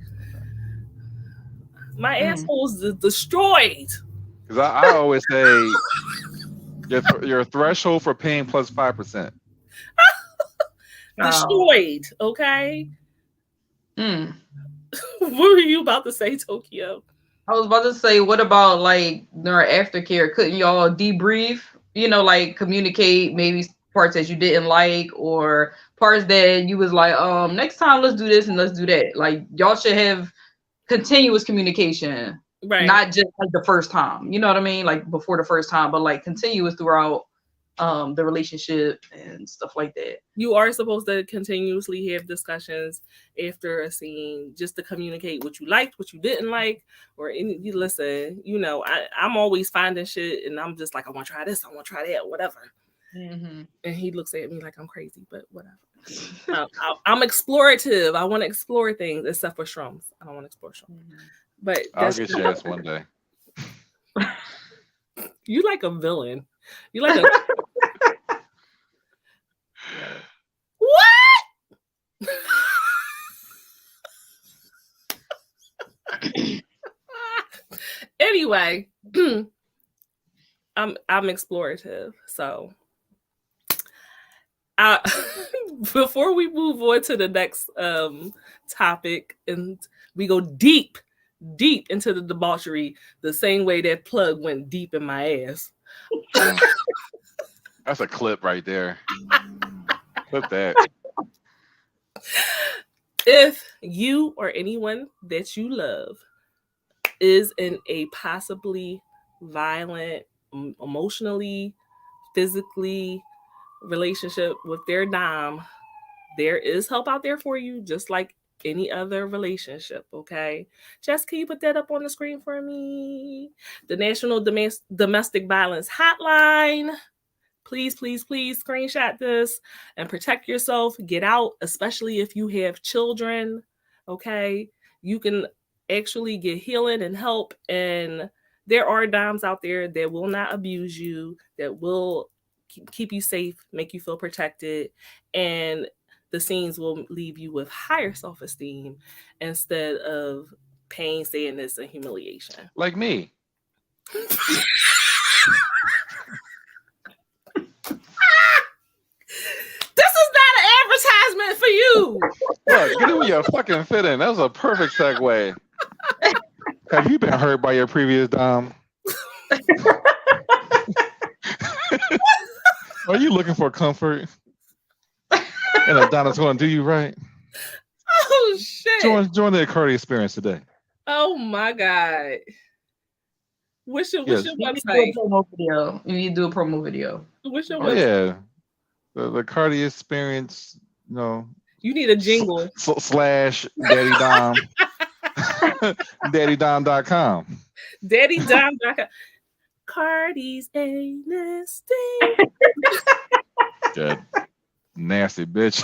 my asshole was destroyed. Because I always say your threshold for pain plus 5%. Destroyed. Okay. What were you about to say, Tokyo? I was about to say, what about like during aftercare? Couldn't y'all debrief? You know, like communicate maybe parts that you didn't like or parts that you was like, next time let's do this and let's do that. Like y'all should have continuous communication, right? Not just like the first time. You know what I mean? Like before the first time, but like continuous throughout the relationship and stuff like that. You are supposed to continuously have discussions after a scene just to communicate what you liked, what you didn't like, or you listen, you know, I'm always finding shit and I'm just like, I want to try this, I want to try that, whatever. Mm-hmm. And he looks at me like I'm crazy, but whatever. I'm explorative. I want to explore things except for shrooms. I don't want to explore shrooms. Mm-hmm. But I'll get your ass one day. You like a villain. You like a what? Anyway, I'm explorative. So before we move on to the next topic and we go deep into the debauchery, the same way that plug went deep in my ass. That's a clip right there. Clip that. If you or anyone that you love is in a possibly violent, emotionally, physically relationship with their dom, there is help out there for you, just like any other relationship, okay? Jess, can you put that up on the screen for me? The National Domestic Violence Hotline. Please, please, please screenshot this and protect yourself. Get out, especially if you have children, okay? You can actually get healing and help, and there are doms out there that will not abuse you, that will keep you safe, make you feel protected, and the scenes will leave you with higher self-esteem instead of pain, sadness, and humiliation. Like me. This is not an advertisement for you. Look, get in your fucking fit in. That was a perfect segue. Have you been hurt by your previous dom? Are you looking for comfort? And a Donna's going to do you right. Oh shit! Join the Carty Experience today. Oh my god! What's your Yes. website? You need to do a promo video. What's your Oh website? yeah, the Carty Experience. You know, You need a jingle. / Daddy Dom. DaddyDom.com. DaddyDom.com. Carty's a nasty. Good. Nasty bitch.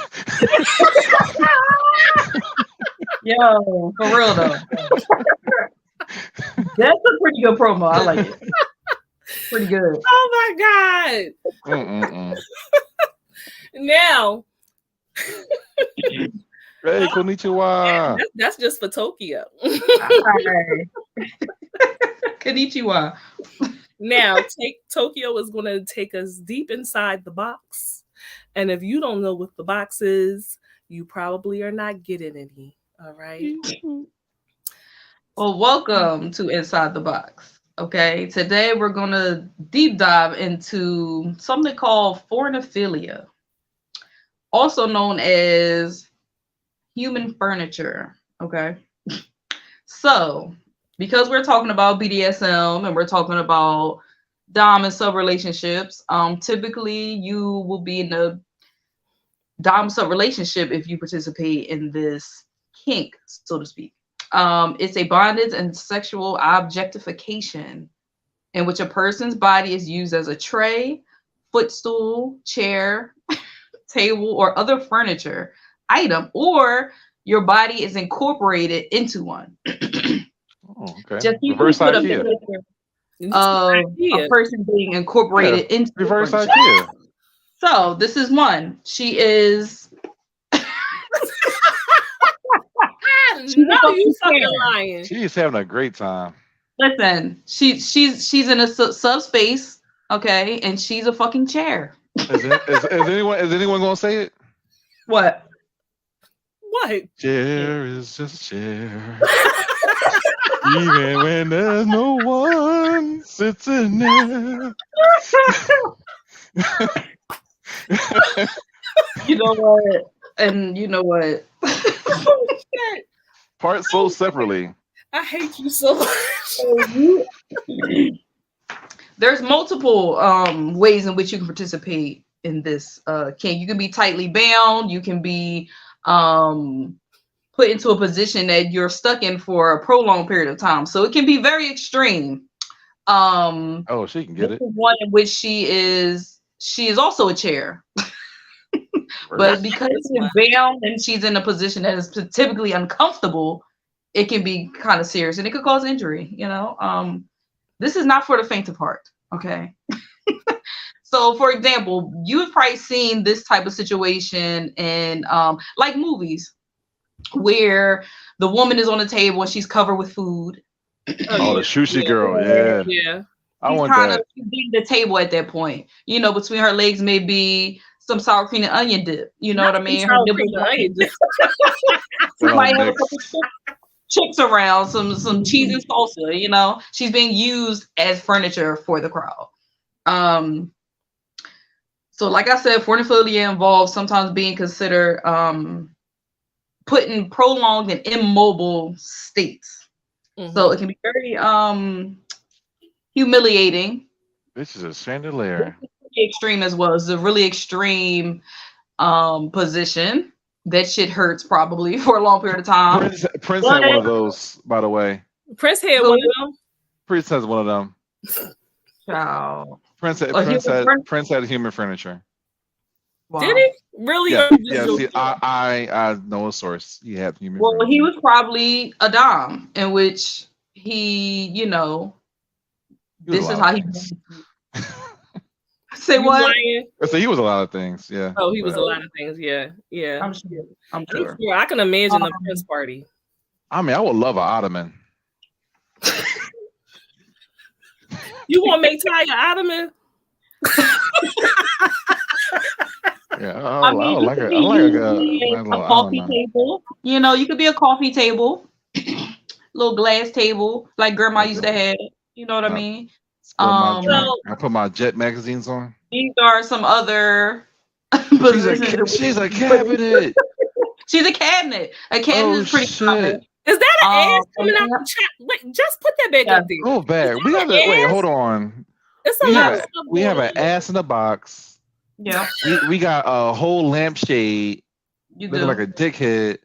Yo, for real though. That's a pretty good promo. I like it. Pretty good. Oh my god. Now. Hey, konnichiwa. That's just for Tokyo. Konnichiwa. Now, Tokyo is going to take us deep inside the box. And if you don't know what the box is, you probably are not getting any. All right. Well, welcome to Inside the Box. Okay. Today we're going to deep dive into something called Forniphila, also known as human furniture. Okay. So, because we're talking about BDSM and we're talking about dom and sub relationships, typically you will be in a dom sub relationship if you participate in this kink, so to speak. It's a bondage and sexual objectification in which a person's body is used as a tray, footstool, chair, table, or other furniture item, or your body is incorporated into one. Oh, okay. Just you Reverse put up IKEA. a picture of a person being incorporated into reverse furniture. IKEA. So this is one. She is. No, you fucking lying. She's having a great time. Listen, she's in a subspace, okay, and she's a fucking chair. Is anyone gonna say it? What? What? Chair is just a chair. Even when there's no one sits in there. You know what? And you know what? Part sold separately. I hate you so much. There's multiple ways in which you can participate in this kink. You can be tightly bound. You can be put into a position that you're stuck in for a prolonged period of time. So it can be very extreme. Oh, she can get it. One in which she is also a chair. But because she's bound and she's in a position that is typically uncomfortable, it can be kind of serious and it could cause injury, you know. This is not for the faint of heart, okay? So, for example, you've probably seen this type of situation in like movies where the woman is on the table and she's covered with food. Oh, the sushi girl, yeah. Yeah. I want that. She's being the table at that point. You know, between her legs may be some sour cream and onion dip. You know what I mean? Her nipples might have a couple chips around, some cheese and salsa. You know, she's being used as furniture for the crowd. So, like I said, forniphilia involves sometimes being considered put in prolonged and immobile states. Mm-hmm. So it can be very humiliating. This is a chandelier. Extreme as well. It's a really extreme position. That shit hurts probably for a long period of time. Prince had one of those, by the way. Prince had one of them. Prince has one of them. Ciao. Prince had human furniture. Wow. Did he really? Yeah. See, I know a source. He had human. Well, furniture. he was probably a dom, in which he, you know, this is how he. Say what? I say he was a lot of things. Yeah. Oh, he was a lot of things. Yeah. I'm sure. I can imagine the Prince party. I mean, I would love an ottoman. You want to make Ty an ottoman? Yeah, I like a coffee table. You know, you could be a coffee table, little glass table like grandma used to have. You know what I mean? I put my Jet magazines on. These are some other positions. She's a cabinet. She's a cabinet. A cabinet is pretty common. Is that an ass coming out the chat? Wait, just put that back up there. Go back. We got to wait. Hold on. It's a lot of stuff. We have an ass in the box. Yeah. We got a whole lampshade. Looking like a dickhead.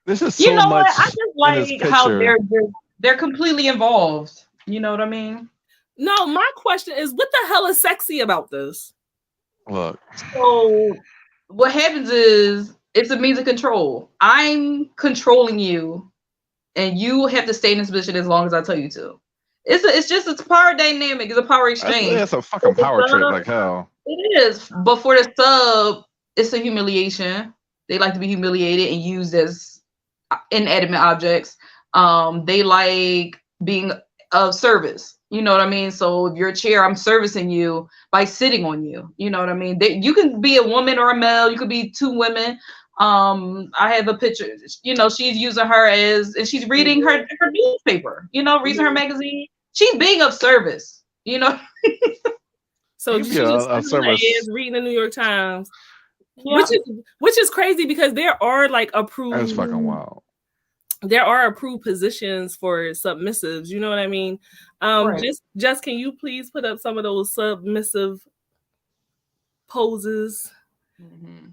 This is so much. What? I just like how they're completely involved. You know what I mean? No, my question is, what the hell is sexy about this? Look. So what happens is it's a means of control. I'm controlling you, and you have to stay in this position as long as I tell you to. It's just a power dynamic. It's a power exchange. That's a fucking power trip like hell. It is. But for the sub, it's a humiliation. They like to be humiliated and used as inanimate objects. They like being of service. You know what I mean? So if you're a chair, I'm servicing you by sitting on you. You know what I mean? You can be a woman or a male. You could be two women. I have a picture. You know, she's using her and she's reading her newspaper. You know, reading her magazine. She's being of service. You know. So she's reading the New York Times, which is crazy because there are like approved. That's fucking wild. There are approved positions for submissives. You know what I mean? Right. Just can you please put up some of those submissive poses? Mm-hmm.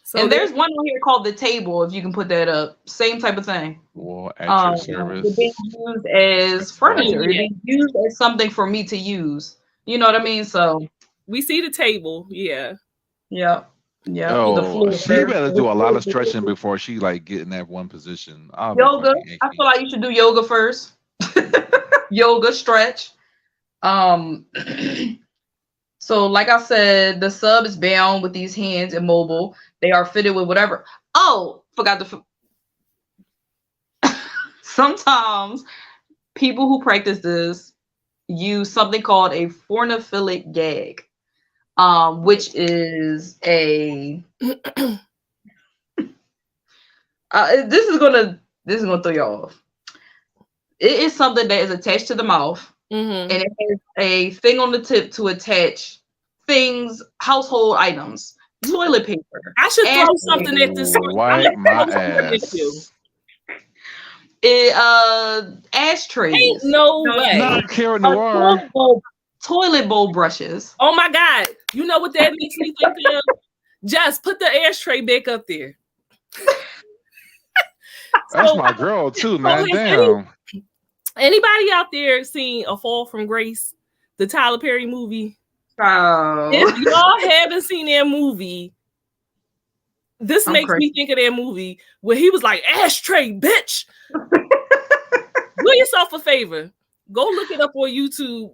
So and there's one on here called the table. If you can put that up, same type of thing. Well, at your service. It's being used as furniture. It's being used as something for me to use. You know what I mean? So we see the table. Yeah. Yeah. Yeah. Oh, she better do a lot of stretching before she like get in that one position. Yoga. I feel like you should do yoga first. Yoga, stretch. So like I said, the sub is bound with these hands immobile. They are fitted with whatever. Oh, forgot sometimes people who practice this use something called a forniphilic gag. Which is a this is gonna throw you off. It is something that is attached to the mouth, and it has a thing on the tip to attach things, household items, toilet paper. I should throw something at this. Wipe my ass. Ashtrays. Ain't no way. Not Karen Noir. Toilet bowl brushes. Oh my God. You know what that makes me think of? Just put the ashtray back up there. That's my girl too, man. Damn. Anybody out there seen A Fall from Grace, the Tyler Perry movie? Oh. If y'all haven't seen that movie, this makes me think of that movie where he was like, ashtray, bitch. Do yourself a favor. Go look it up on YouTube.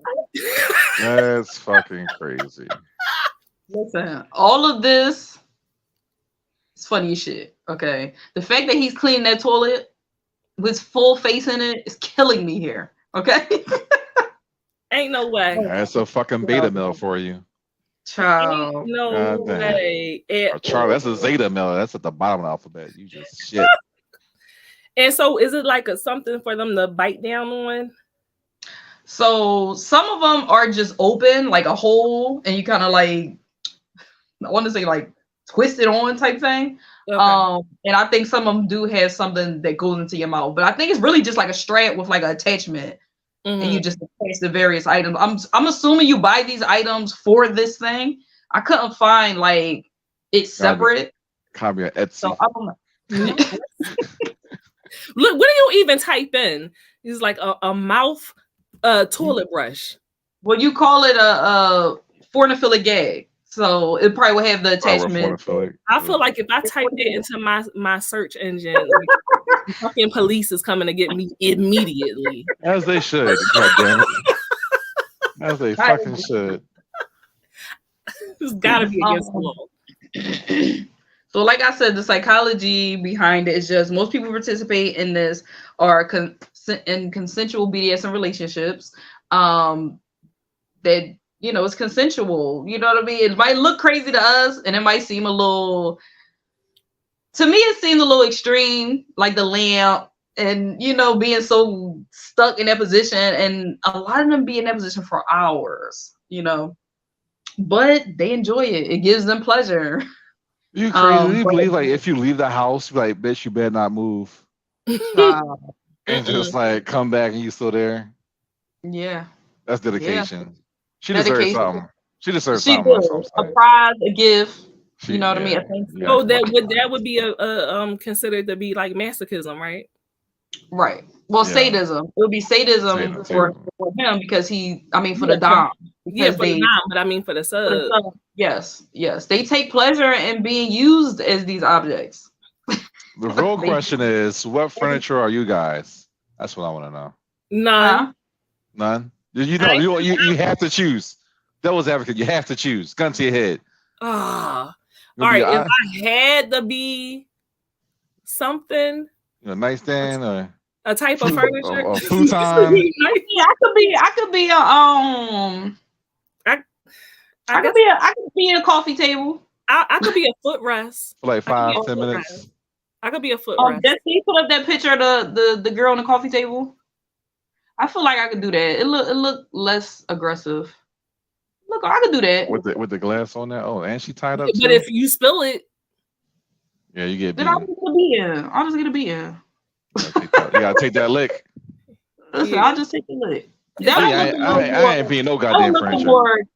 That's fucking crazy. Listen, all of this is funny shit. Okay. The fact that he's cleaning that toilet with full face in it is killing me here. Okay. Ain't no way. That's a fucking beta mill for you. Child. Ain't no way. Charlie, that's a zeta mill. That's at the bottom of the alphabet. You just shit. And so is it like something for them to bite down on? So some of them are just open, like a hole, and you kind of like, I want to say like twist it on type thing. Okay. And I think some of them do have something that goes into your mouth, but I think it's really just like a strap with like an attachment, and you just attach the various items. I'm assuming you buy these items for this thing. I couldn't find like it separate. Copy Etsy. So I don't know. Look, what do you even type in? It's like a mouth toilet brush. Well, you call it a forniphilic gag, so it probably will have the attachment. I feel like if I type it into my search engine, like, fucking police is coming to get me immediately. As they should. God damn it. As they fucking should. It's gotta be against the law. So like I said, the psychology behind it is just most people participate in this are in consensual BDSM relationships. That, you know, it's consensual. You know what I mean? It might look crazy to us and it might seem a little, to me, it seems a little extreme, like the lamp and you know, being so stuck in that position, and a lot of them be in that position for hours, you know, but they enjoy it. It gives them pleasure. You crazy? Do you But- believe like if you leave the house, like bitch, you better not move, and just like come back and you still there? Yeah, That's dedication. Yeah. She deserves Dedication. something. She deserves she something. did. That's what I'm A saying. prize, a gift. She- You know what I mean? yeah, A thank you. yeah. So that would be a considered to be like masochism, right? Right. Well, Yeah. sadism. It would be sadism Sadism. for him because for Yeah, the dom. Yeah, Because for the dom, but I mean for the for the sub. sub. Yes. They take pleasure in being used as these objects. The real question is, what furniture are you guys? That's what I want to know. None. Huh? None. You know, you have to choose. Devil's advocate, you have to choose. Gun to your head. Ah. It'll All be right. If I had to be something, a nightstand or a type of furniture, a futon. Yeah, I could be a coffee table. I could be a footrest. For like I could be 5-10 a minutes. footrest. I could be a footrest. Can you put up that picture of the girl on the coffee table? I feel like I could do that. It look less aggressive. Look, I could do that. With the glass on there. Oh, and she tied up But too? if you spill it, Yeah, you get Then beat. I'll just get a beating. I'll just get a beating. You gotta take that lick. Listen, Yeah. I'll just take the lick. Yeah, I ain't being no goddamn furniture.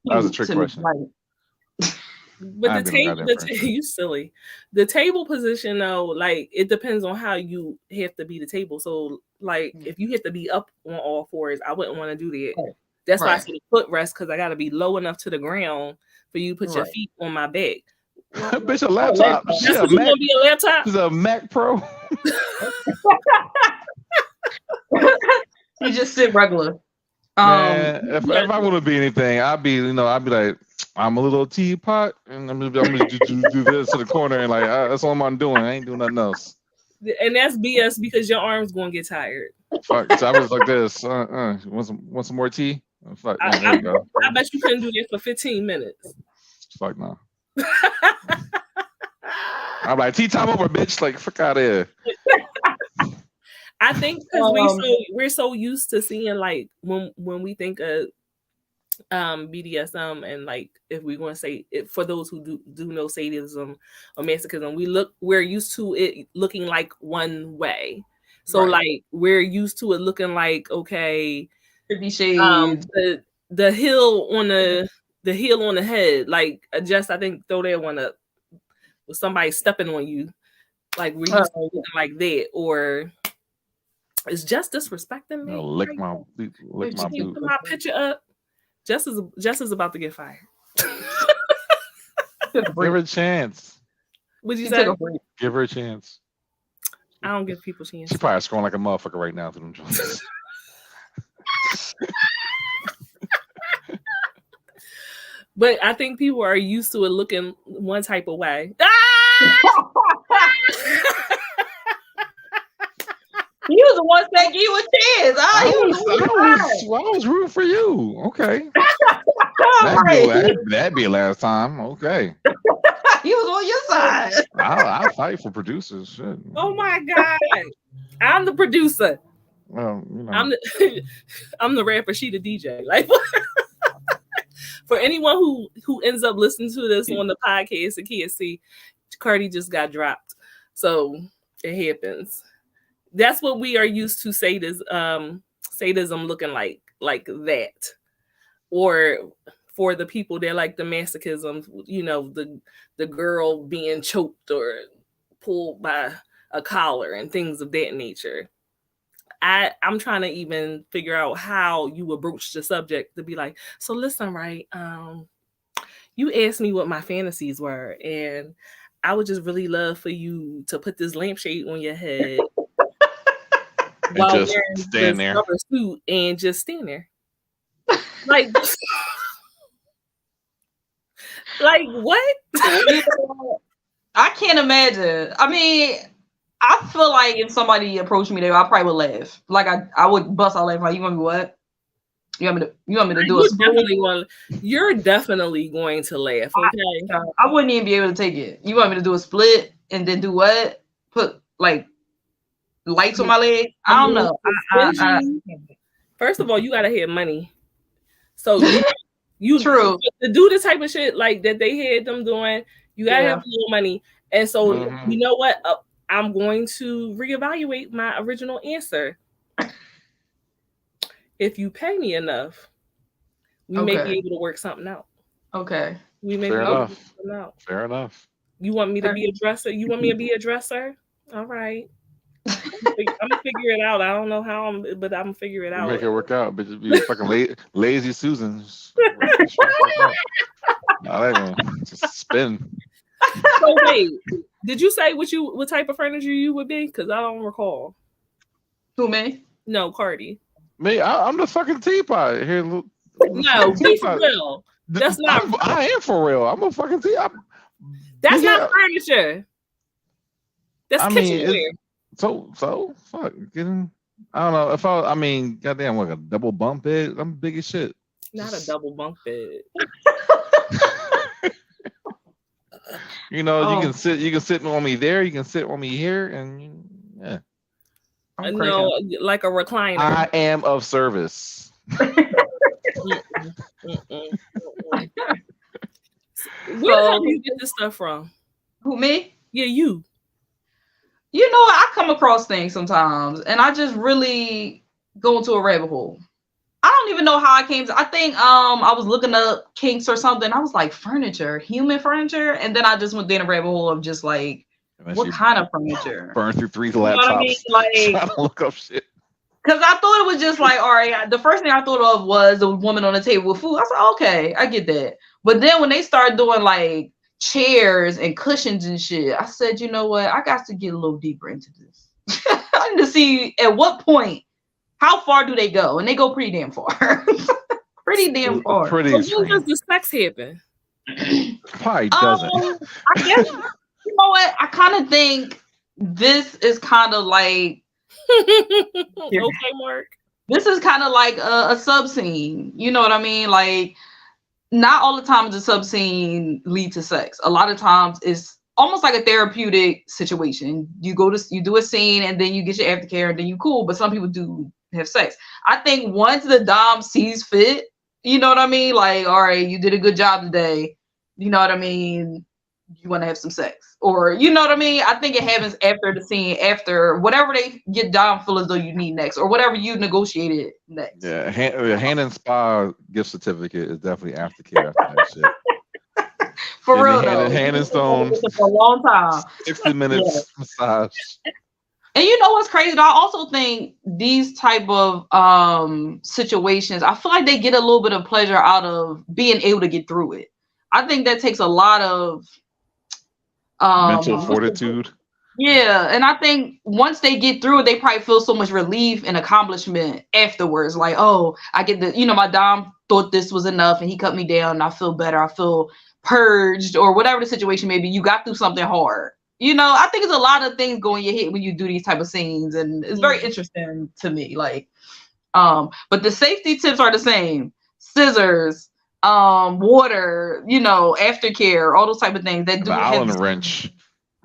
That was a trick question. but I the ain't been table, no goddamn you silly. The table position though, like it depends on how you have to be the table. So like if you have to be up on all fours, I wouldn't want to do that. Right. That's why I Right. say footrest because I got to be low enough to the ground for you to put your Right. feet on my back. Bitch, a laptop. That's Shit, a what you Mac. gonna be a laptop. This is a Mac Pro. You just sit regular. Man, if I want to be anything, I'd be like, I'm a little teapot, and I'm gonna do this to the corner, and like that's all I'm doing. I ain't doing nothing else. And that's BS because your arm's gonna get tired. Fuck, so I was like this. Want some more tea? Oh, fuck, I there you go. bet you couldn't do that for 15 minutes. Fuck no. I'm like, tea time over, bitch. Like, fuck out of here. I think because we're so used to seeing like when we think of BDSM and like if we're going to say it, for those who do know sadism or masochism, we're used to it looking like one way. So like we're used to it looking like 50 Shades. The heel on the head, like just I think throw that one up with somebody stepping on you, like we're used to looking like that, or it's just disrespecting me. No, lick my boot. Put my picture up. Jess is about to get fired. Give her a chance. What'd you say? Give her a chance. I don't give people chances. She's probably scrolling like a motherfucker right now through them joints. But I think people are used to it looking one type of way. You was the one saying give you a chance. I was rooting for you. Okay. That'd be last time. Okay. He was on your side. I'll fight for producers. Shit. Oh my God. I'm the producer. Well, you know. I'm the rapper, she the DJ. Like for anyone who ends up listening to this on the podcast and can't see, Carty just got dropped. So it happens. That's what we are used to sadism looking like that. Or for the people that like the masochism, you know, the girl being choked or pulled by a collar and things of that nature. I'm trying to even figure out how you would broach the subject to be like, so listen, right? You asked me what my fantasies were, and I would just really love for you to put this lampshade on your head while just wearing stand this there. rubber suit and just stand there. Like, like what? I can't imagine. I mean, I feel like if somebody approached me there, I probably would laugh. Like I would bust out laughing. Like, you want me what? You want me to do a You're definitely going to laugh. Okay. I wouldn't even be able to take it. You want me to do a split and then do what? Put like lights on my leg. I don't know. First of all, you gotta have money. So you true to do the type of shit like that they had them doing. You gotta have a little money. And so you know what? I'm going to reevaluate my original answer. If you pay me enough, we may be able to work something out. Okay. We may Fair be enough. able to work something out. Fair enough. You want me to be a dresser? You want me to be a dresser? All right. I'm gonna figure it out. I don't know how, but I'm gonna figure it out. Make it work out, but just be fucking lazy Susan. Just spin. So wait, did you say what type of furniture you would be? Because I don't recall. Who, me? No, Carty. Me, I'm the fucking teapot here. No, be for real. That's not. I am for real. I'm a fucking teapot. That's not furniture. That's kitchenware. So fuck. Getting. I don't know if goddamn, like a double bunk bed. I'm big as shit. Not a double bunk bed. You can sit on me there. You can sit on me here, and yeah. No, like a recliner. I am of service. Where do you get this stuff from? Who, me? Yeah, you. You know, I come across things sometimes, and I just really go into a rabbit hole. I don't even know how I came to. I think I was looking up kinks or something. I was like, furniture, human furniture, and then I just went down a rabbit hole of just like, what kind of furniture? Burn through 3 laptops. You know what I mean? Like, trying to look up shit. Because I thought it was just like, all right. The first thing I thought of was a woman on the table with food. I said, okay, I get that. But then when they started doing like chairs and cushions and shit, I said, you know what? I got to get a little deeper into this. I need to see at what point, how far do they go? And they go pretty damn far. Pretty damn far. So when does the sex happen? Probably doesn't. I guess, you know what? I kind of think this is kind of like, okay, Mark. This is kind of like a sub scene. You know what I mean? Like, not all the time does a sub scene lead to sex. A lot of times it's almost like a therapeutic situation. You do a scene and then you get your aftercare and then you cool. But some people do have sex. I think once the dom sees fit, you know what I mean? Like, all right, you did a good job today. You know what I mean? You want to have some sex, or you know what I mean? I think it happens after the scene, after whatever they get dom feel as though you need next, or whatever you negotiated next. Yeah, hand and spa gift certificate is definitely aftercare after that shit. For real, though. Hand and stone for a long time. 60 minutes massage. And you know what's crazy? I also think these type of situations, I feel like they get a little bit of pleasure out of being able to get through it. I think that takes a lot of mental fortitude. Yeah, and I think once they get through it, they probably feel so much relief and accomplishment afterwards. Like, oh, I get my dom thought this was enough and he cut me down and I feel better. I feel purged, or whatever the situation may be. You got through something hard. You know, I think there's a lot of things go in your head when you do these type of scenes, and it's very interesting to me. Like, but the safety tips are the same: scissors, water, aftercare, all those type of things that do. Allen wrench.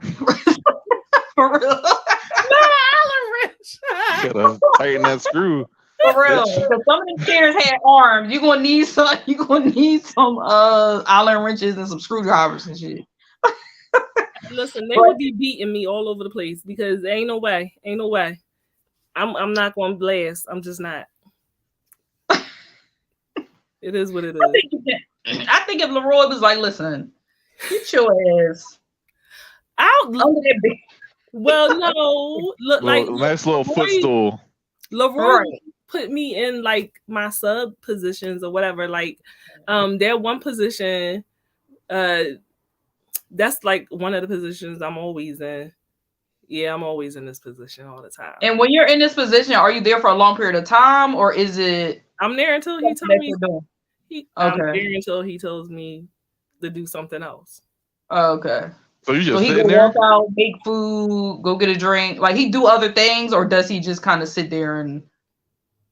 For real. Not Allen wrench. Gotta tighten that screw. For real. Because some of the chairs had arms. You're gonna need some Allen wrenches and some screwdrivers and shit. Listen, they would be beating me all over the place because ain't no way. I'm not going to blast. I'm just not. It is what it is. I think if Leroy was like, listen, get your ass out under that bed. Well, no. Look, like nice little footstool. Leroy put me in like my sub positions or whatever. Like, that one position, that's like one of the positions I'm always in. Yeah, I'm always in this position all the time. And when you're in this position, are you there for a long period of time, or is it? I'm there until he tells me. I'm okay. there until he tells me to do something else. Okay. So you just he sitting go there? Walk out, make food, go get a drink. Like, he do other things, or does he just kind of sit there and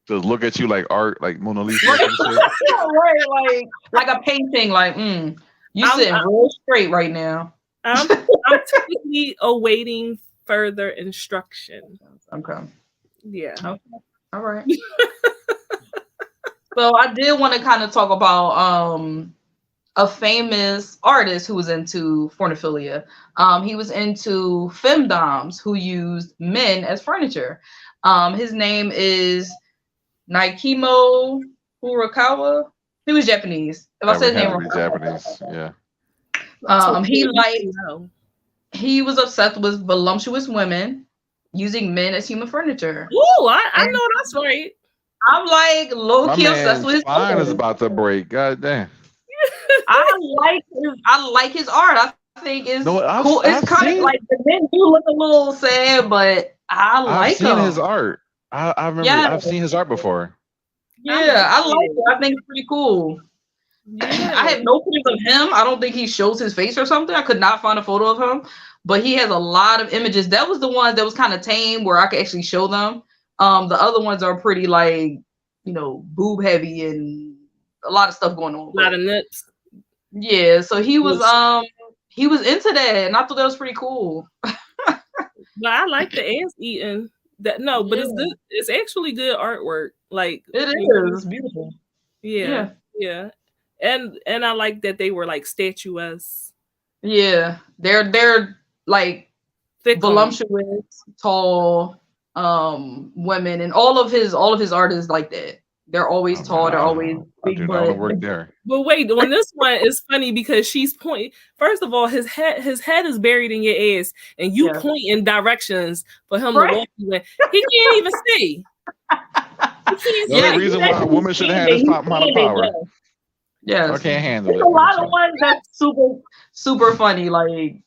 just look at you like art, like Mona Lisa? Right, like a painting. Like, you sitting real straight right now. I'm typically awaiting further instruction. Okay. Yeah. Okay. All right. So I did want to kind of talk about a famous artist who was into forniphilia. He was into femdoms who used men as furniture. His name is Naikimo Furukawa. He was Japanese. If I said his name wrong, Japanese, yeah. He was obsessed with voluptuous women using men as human furniture. Ooh, I know that's right. I'm like low key obsessed with his spine is about to break. God damn. I like his art. I think it's cool. It's kind of like the men do look a little sad, but I've seen his art. I remember. Yeah. I've seen his art before. Yeah, I like it. I think it's pretty cool. Yeah. I have no pictures of him. I don't think he shows his face or something. I could not find a photo of him, but he has a lot of images. That was the ones that was kind of tame where I could actually show them. The other ones are pretty like, boob heavy and a lot of stuff going on. A lot of nuts. Yeah, so he was into that, and I thought that was pretty cool. But I like the ass eating. But it's good. It's actually good artwork. Like it is. It's beautiful. Yeah. And I like that they were like statuesque. Yeah, they're like thick, voluptuous, tall women, and all of his art is like that. They're always tall. They're always big butt. Work there. But wait, on this one is funny because she's pointing. First of all, his head is buried in your ass, and you pointing directions for him to walk you in. He can't even see. The only reason why a woman should have this amount of power. Yes. I can't handle it. There's a lot of ones that's super funny. Like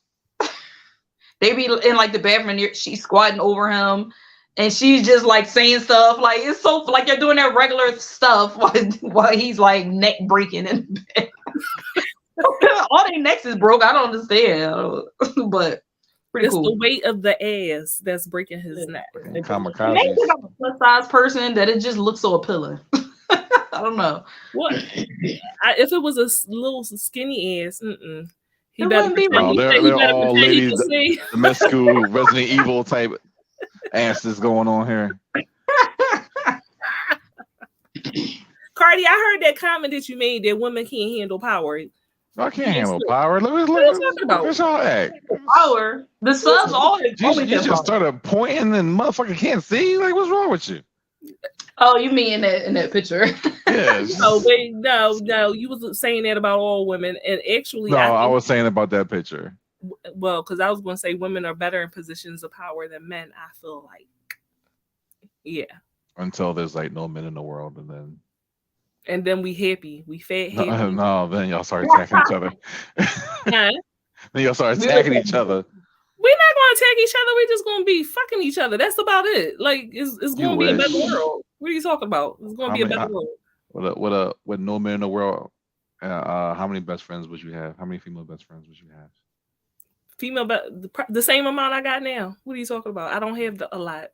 they be in like the bathroom and she's squatting over him. And she's just like saying stuff like it's so like they're doing their regular stuff while he's like neck breaking in the bed. All their necks is broke. I don't understand, but pretty cool. It's the weight of the ass that's breaking his neck. Kamikaze. Maybe I'm a plus size person that it just looks so appealing. I don't know. What if it was a little skinny ass? He better be. No, they're all ladies. The med school Resident Evil type. Asses going on here. Carty, I heard that comment that you made that women can't handle power. I can't handle power. What's all that? Power. The subs always. You just started pointing and motherfucker can't see. Like, what's wrong with you? Oh, you mean in that picture? Yes. Oh wait, no. You was saying that about all women, and actually, I was saying about that picture. Well, because I was going to say women are better in positions of power than men. I feel like, yeah. Until there's like no men in the world, and then we happy, we fat happy. No, then y'all start attacking each other. Then y'all start attacking each other. We're not going to attack each other. We're just going to be fucking each other. That's about it. Like it's going to be a better world. What are you talking about? It's going to be a better world. With no men in the world, how many best friends would you have? How many female best friends would you have? Female, but the same amount I got now. What are you talking about? I don't have a lot.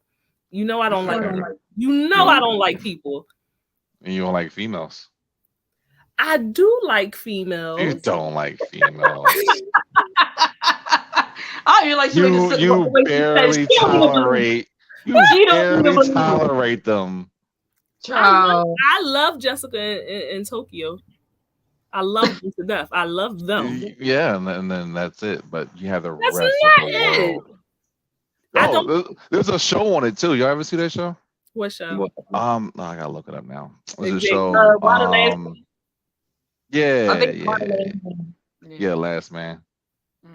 I don't like. I don't like people. And you don't like females. I do like females. You don't like females. You're like you barely tolerate. You barely tolerate them. I love Jessica in Tokyo. I love them to death. I love them. Yeah, and then that's it. But you have the rest of the world. There's a show on it too. Y'all ever see that show? What show? I gotta look it up now. There's a show. Last Man.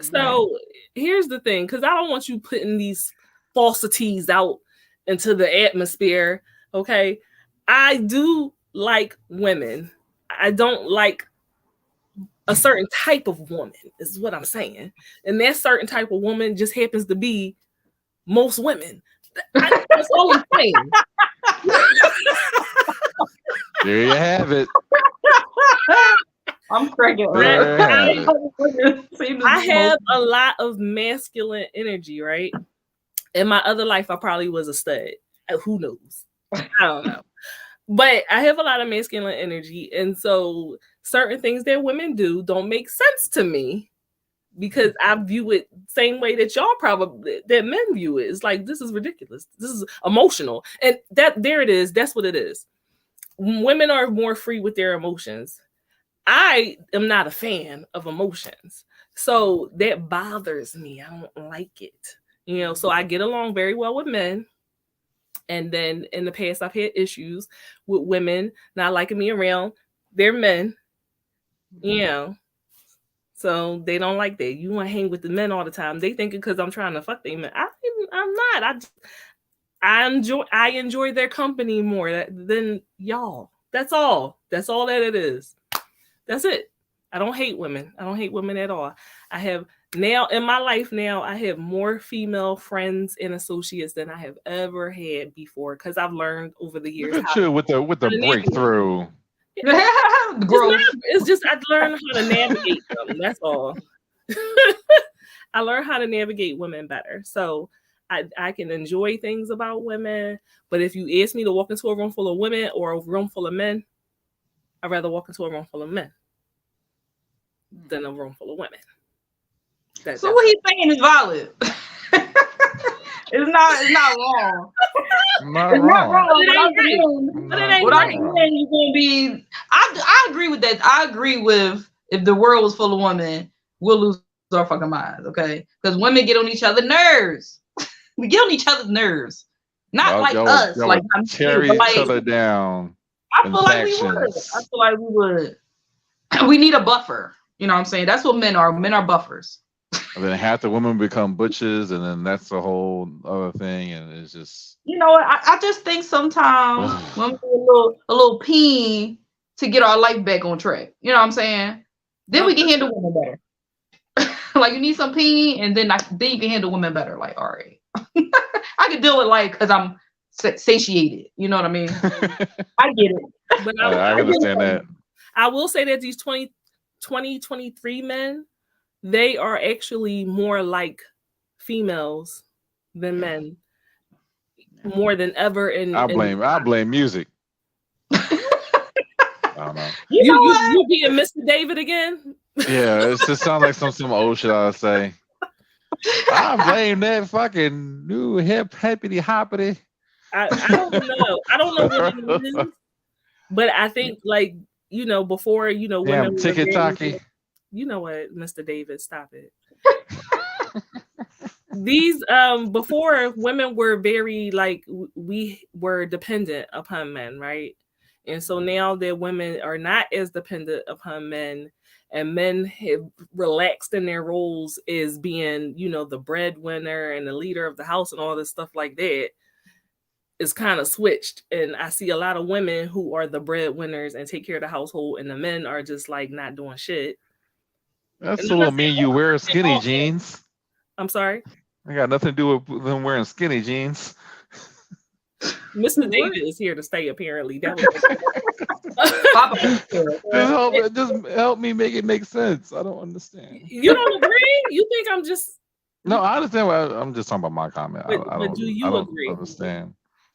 So here's the thing, because I don't want you putting these falsities out into the atmosphere. Okay, I do like women. I don't like a certain type of woman, is what I'm saying. And that certain type of woman just happens to be most women. That's all I'm saying. There you have it. I'm cracking. I have a lot of masculine energy, right? In my other life, I probably was a stud. Who knows? I don't know. But I have a lot of masculine energy. And so certain things that women do don't make sense to me because I view it same way that y'all probably that men view it. It's like, this is ridiculous. This is emotional. And there it is. That's what it is. Women are more free with their emotions. I am not a fan of emotions. So that bothers me. I don't like it. So I get along very well with men. And then in the past, I've had issues with women not liking me around their men. So they don't like that. You want to hang with the men all the time. They thinking because I'm trying to fuck them. I'm not. I enjoy their company more than y'all. That's all. That's all that it is. That's it. I don't hate women. I don't hate women at all. I have now in my life I have more female friends and associates than I have ever had before, because I've learned over the years. Look at you with the breakthrough. It's just I learned how to navigate them. That's all. I learned how to navigate women better. So I can enjoy things about women. But if you ask me to walk into a room full of women or a room full of men, I'd rather walk into a room full of men than a room full of women. So what he's saying is valid. It's not wrong. Not wrong. What I'm saying, you're gonna be. I agree with that. I agree with, if the world was full of women, we'll lose our fucking minds. Okay, because women get on each other's nerves. We get on each other's nerves. Not like us. Like tear each other down. I feel like we would. We need a buffer. You know what I'm saying? That's what men are. Men are buffers. And then half the women become butches, and then that's a whole other thing. And it's just, I just think sometimes women do a little peen to get our life back on track. You know what I'm saying? Then we can handle women better. Like, you need some peen, and then you can handle women better. Like, all right, I can deal with life because I'm satiated. You know what I mean? I get it. But I understand that. I will say that these 2023 men, they are actually more like females than men, more than ever. I blame music. I don't know. You being Mr. David again? Yeah, it just sounds like some old shit I would say. I blame that fucking new hippity hoppity. I don't know. I don't know what it is, but I think before women tiki-taki. You know what, Mr. David, stop it. These before, women were very we were dependent upon men, right? And so now that women are not as dependent upon men, and men have relaxed in their roles as being, the breadwinner and the leader of the house and all this stuff like that, it's kind of switched. And I see a lot of women who are the breadwinners and take care of the household, and the men are just not doing shit. That's what mean you wear skinny jeans. I'm sorry? I got nothing to do with them wearing skinny jeans. Mr. David is here to stay, apparently. That was just help me make it make sense. I don't understand. You don't agree? You think I'm just... No, I understand. I'm just talking about my comment. But do you agree? Understand.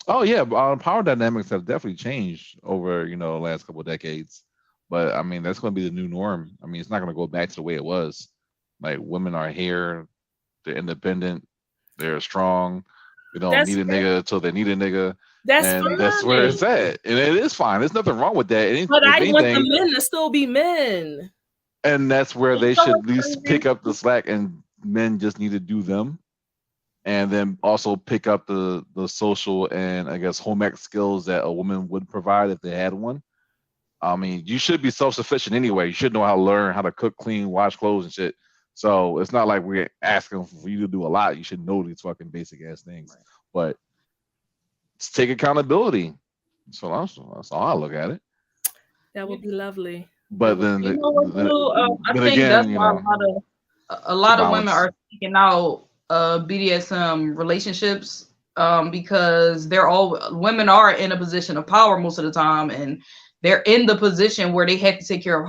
Oh, yeah. Power dynamics have definitely changed over, the last couple of decades. But I mean, that's going to be the new norm. I mean, it's not going to go back to the way it was. Like, women are here, they're independent, they're strong. They don't need a nigga until they need a nigga. That's where it's at, and it is fine. There's nothing wrong with that. But I want the men to still be men. And that's where they should at least pick up the slack, and men just need to do them, and then also pick up the social and I guess home ec skills that a woman would provide if they had one. I mean, you should be self-sufficient anyway. You should know how to learn how to cook, clean, wash clothes and shit. So it's not like we're asking for you to do a lot. You should know these fucking basic ass things. Right. But take accountability. So that's all I look at it. That would be lovely. But then, I think that's why a lot of women are seeking out BDSM relationships because women are in a position of power most of the time, and they're in the position where they have to take care of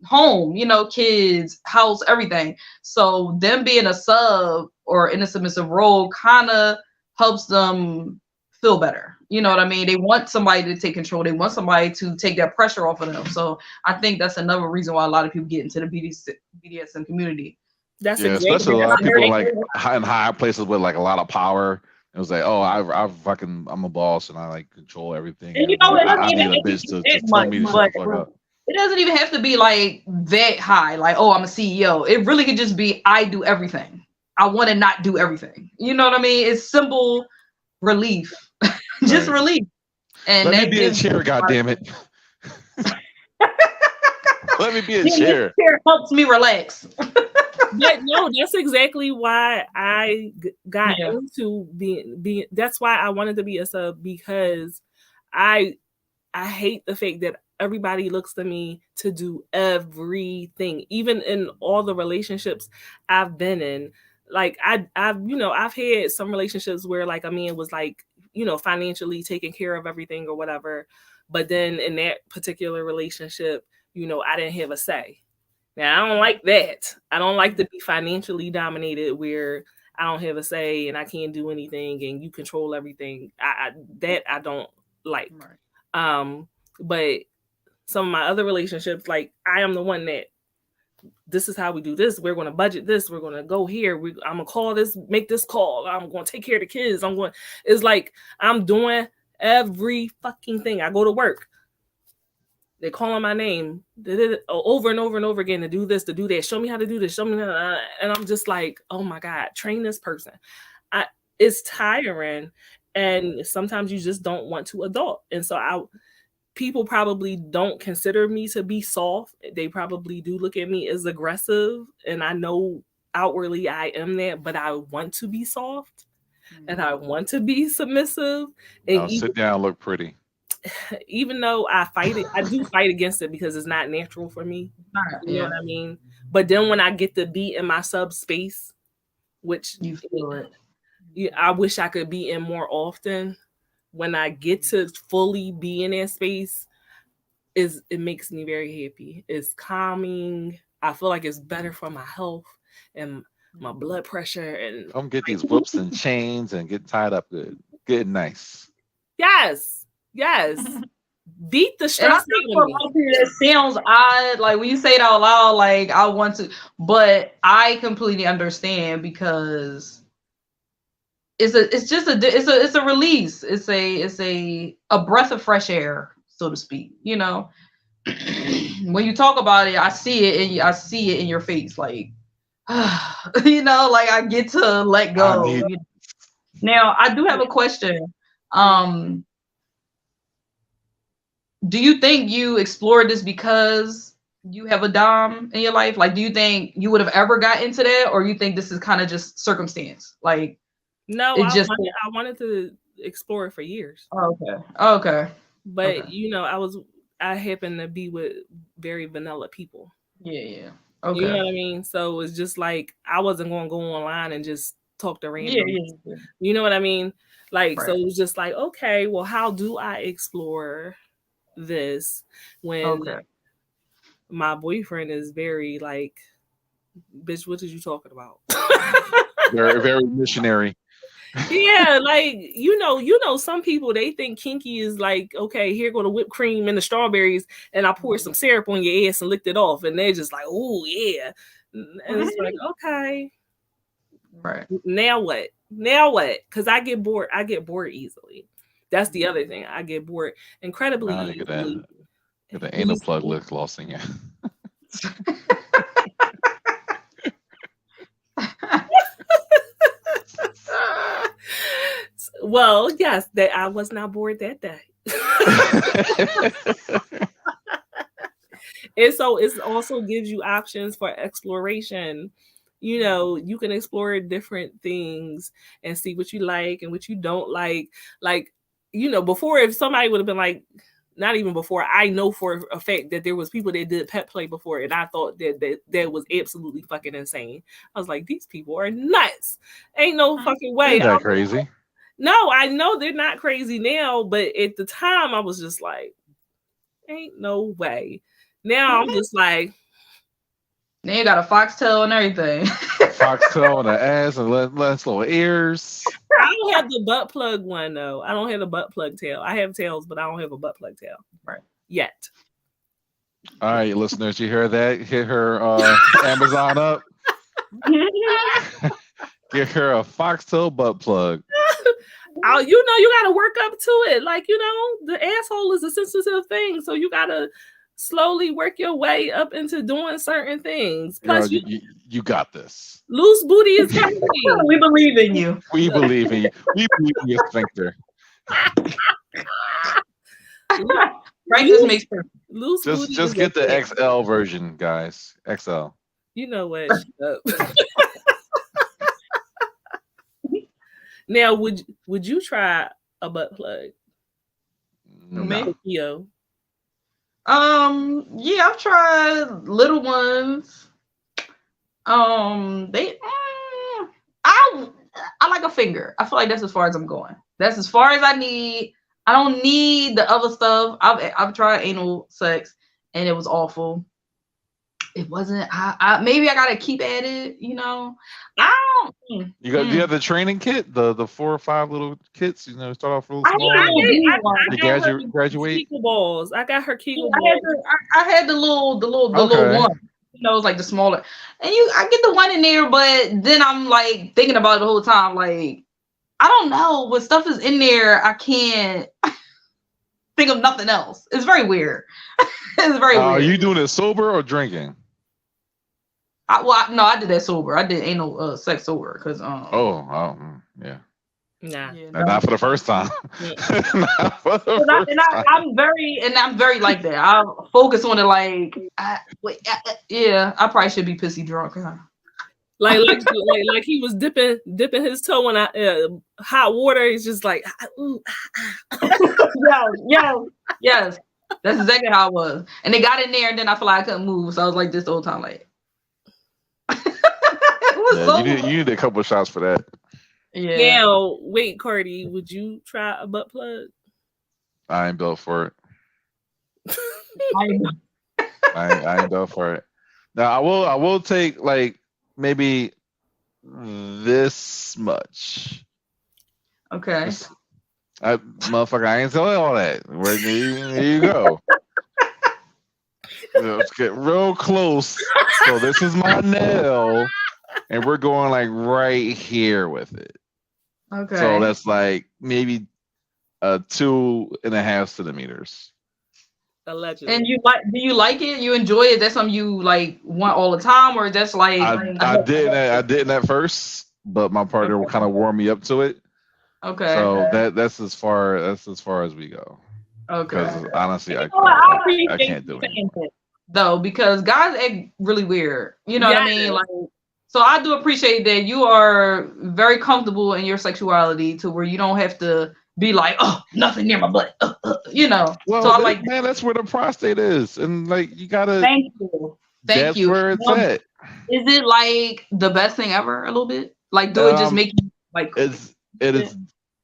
home, kids, house, everything. So them being a sub or in a submissive role kind of helps them feel better. You know what I mean? They want somebody to take control. They want somebody to take that pressure off of them. So I think that's another reason why a lot of people get into the BDSM community. That's especially a lot of people like in high places with like a lot of power. It was like, oh, I'm a boss and I like control everything. And you know, I need a bitch to tell me to shut the fuck up. It doesn't even have to be like that high, like, oh, I'm a CEO. It really could just be, I do everything. I want to not do everything. You know what I mean? It's simple relief, just relief. And let me be a chair, goddammit. Let me be a chair. Chair helps me relax. But no, that's exactly why I got into being. That's why I wanted to be a sub, because I hate the fact that everybody looks to me to do everything, even in all the relationships I've been in. Like I've had some relationships where like a man was like, financially taking care of everything or whatever. But then in that particular relationship, I didn't have a say. Now I don't like that. I don't like to be financially dominated where I don't have a say and I can't do anything and you control everything. I don't like. Right. But some of my other relationships, like I am the one that this is how we do this. We're going to budget this. We're going to go here. I'm going to call this, make this call. I'm going to take care of the kids. It's like I'm doing every fucking thing. I go to work. They're calling my name over and over and over again to do this, to do that. Show me how to do this. Show me how. And I'm just like, oh my God, train this person. It's tiring. And sometimes you just don't want to adult. And so people probably don't consider me to be soft. They probably do look at me as aggressive. And I know outwardly I am that, but I want to be soft and I want to be submissive. And sit down, look pretty. Even though I do fight against it because it's not natural for me. You know what I mean? But then when I get to be in my sub space, which you feel it. I wish I could be in more often. When I get to fully be in that space, it makes me very happy. It's calming. I feel like it's better for my health and my blood pressure. And come get these whoops and chains and get tied up good and nice. Yes. Beat the stress out of me. It sounds odd, like when you say it out loud, like I want to, but I completely understand because it's a release. It's a breath of fresh air, so to speak. When you talk about it, I see it in your face, like like I get to let go. Now I do have a question. Do you think you explored this because you have a dom in your life? Like, do you think you would have ever got into that, or you think this is kind of just circumstance? Like, no, I wanted to explore it for years. Okay. But I happen to be with very vanilla people. Yeah. Okay. You know what I mean? So it's just like I wasn't going to go online and just talk to random. Yeah. You know what I mean? Like, right. So it was just like, okay, well, how do I explore this when my boyfriend is very like, bitch, what are you talking about? Very, very missionary. Yeah, like some people, they think kinky is like, okay, here go the whipped cream and the strawberries and I pour some syrup on your ass and licked it off, and they're just like, oh yeah, and it's like, okay, right, now what, because I get bored easily. That's the other thing. I get bored incredibly easily. Get the anal plug lick lost in you. Well, yes, that I was not bored that day. And so it also gives you options for exploration. You can explore different things and see what you like and what you don't like. Like, before, if somebody would have been like, not even before, I know for a fact that there was people that did pet play before, and I thought that was absolutely fucking insane. I was like, these people are nuts. Ain't no fucking way. Ain't that crazy? No, I know they're not crazy now, but at the time I was just like, ain't no way. Now I'm just like, now you got a foxtail and everything. Foxtail and an ass and less little ears. I don't have the butt plug one though. I don't have the butt plug tail. I have tails, but I don't have a butt plug tail. Right. Yet. All right, listeners, you hear that? Hit her Amazon up. Get her a foxtail butt plug. Oh, you gotta work up to it. Like, the asshole is a sensitive thing, so you gotta slowly work your way up into doing certain things. Plus, you got this. Loose booty is coming. We believe in you. We believe in you. We believe in your sphincter. Right, just makes sense. Loose booty. Just get the XL version, guys. XL. You know what? Now, would you try a butt plug? No. Yo. Yeah, I've tried little ones. I like a finger. I feel like that's as far as I'm going. That's as far as I need. I don't need the other stuff. I've tried anal sex and it was awful. It wasn't. Maybe I gotta keep at it. I don't. You have the training kit, the 4 or 5 little kits. Start off real small. I graduate. Kegel balls. I got her Kegel balls. I had the little one. It's like the smaller. And I get the one in there, but then I'm like thinking about it the whole time. Like, I don't know what stuff is in there. I can't think of nothing else. It's very weird. It's very weird. Are you doing it sober or drinking? I did that sober. I did anal sex sober because yeah. Nah. Not for the first time. I'm very like that. I focus on it like I probably should be pissy drunk. Huh? Like he was dipping his toe in hot water. He's just like, yes. That's exactly how it was. And they got in there, and then I feel like I couldn't move, so I was like this the whole time, like. You need a couple of shots for that. Yeah. Now, wait, Carty, would you try a butt plug? I ain't built for it. I ain't built for it. Now I will take like maybe this much. Okay. Motherfucker, I ain't telling all that. There you go. Let's get real close. So this is my nail, and we're going like right here with it. Okay. So that's like maybe 2.5 centimeters. Allegedly. And do you like it? You enjoy it? That's something you like want all the time, or that's like I didn't at first, but my partner kind of warmed me up to it. Okay. So that's as far as we go. Okay. Because honestly, I can't do it. Though, because guys act really weird. You know what I mean? Like, so I do appreciate that you are very comfortable in your sexuality to where you don't have to be like, oh, nothing near my butt. Well, so I like, man, that's where the prostate is, and like you gotta. Thank you. That's where it's at. Is it like the best thing ever? A little bit. Like, do it just make you like? It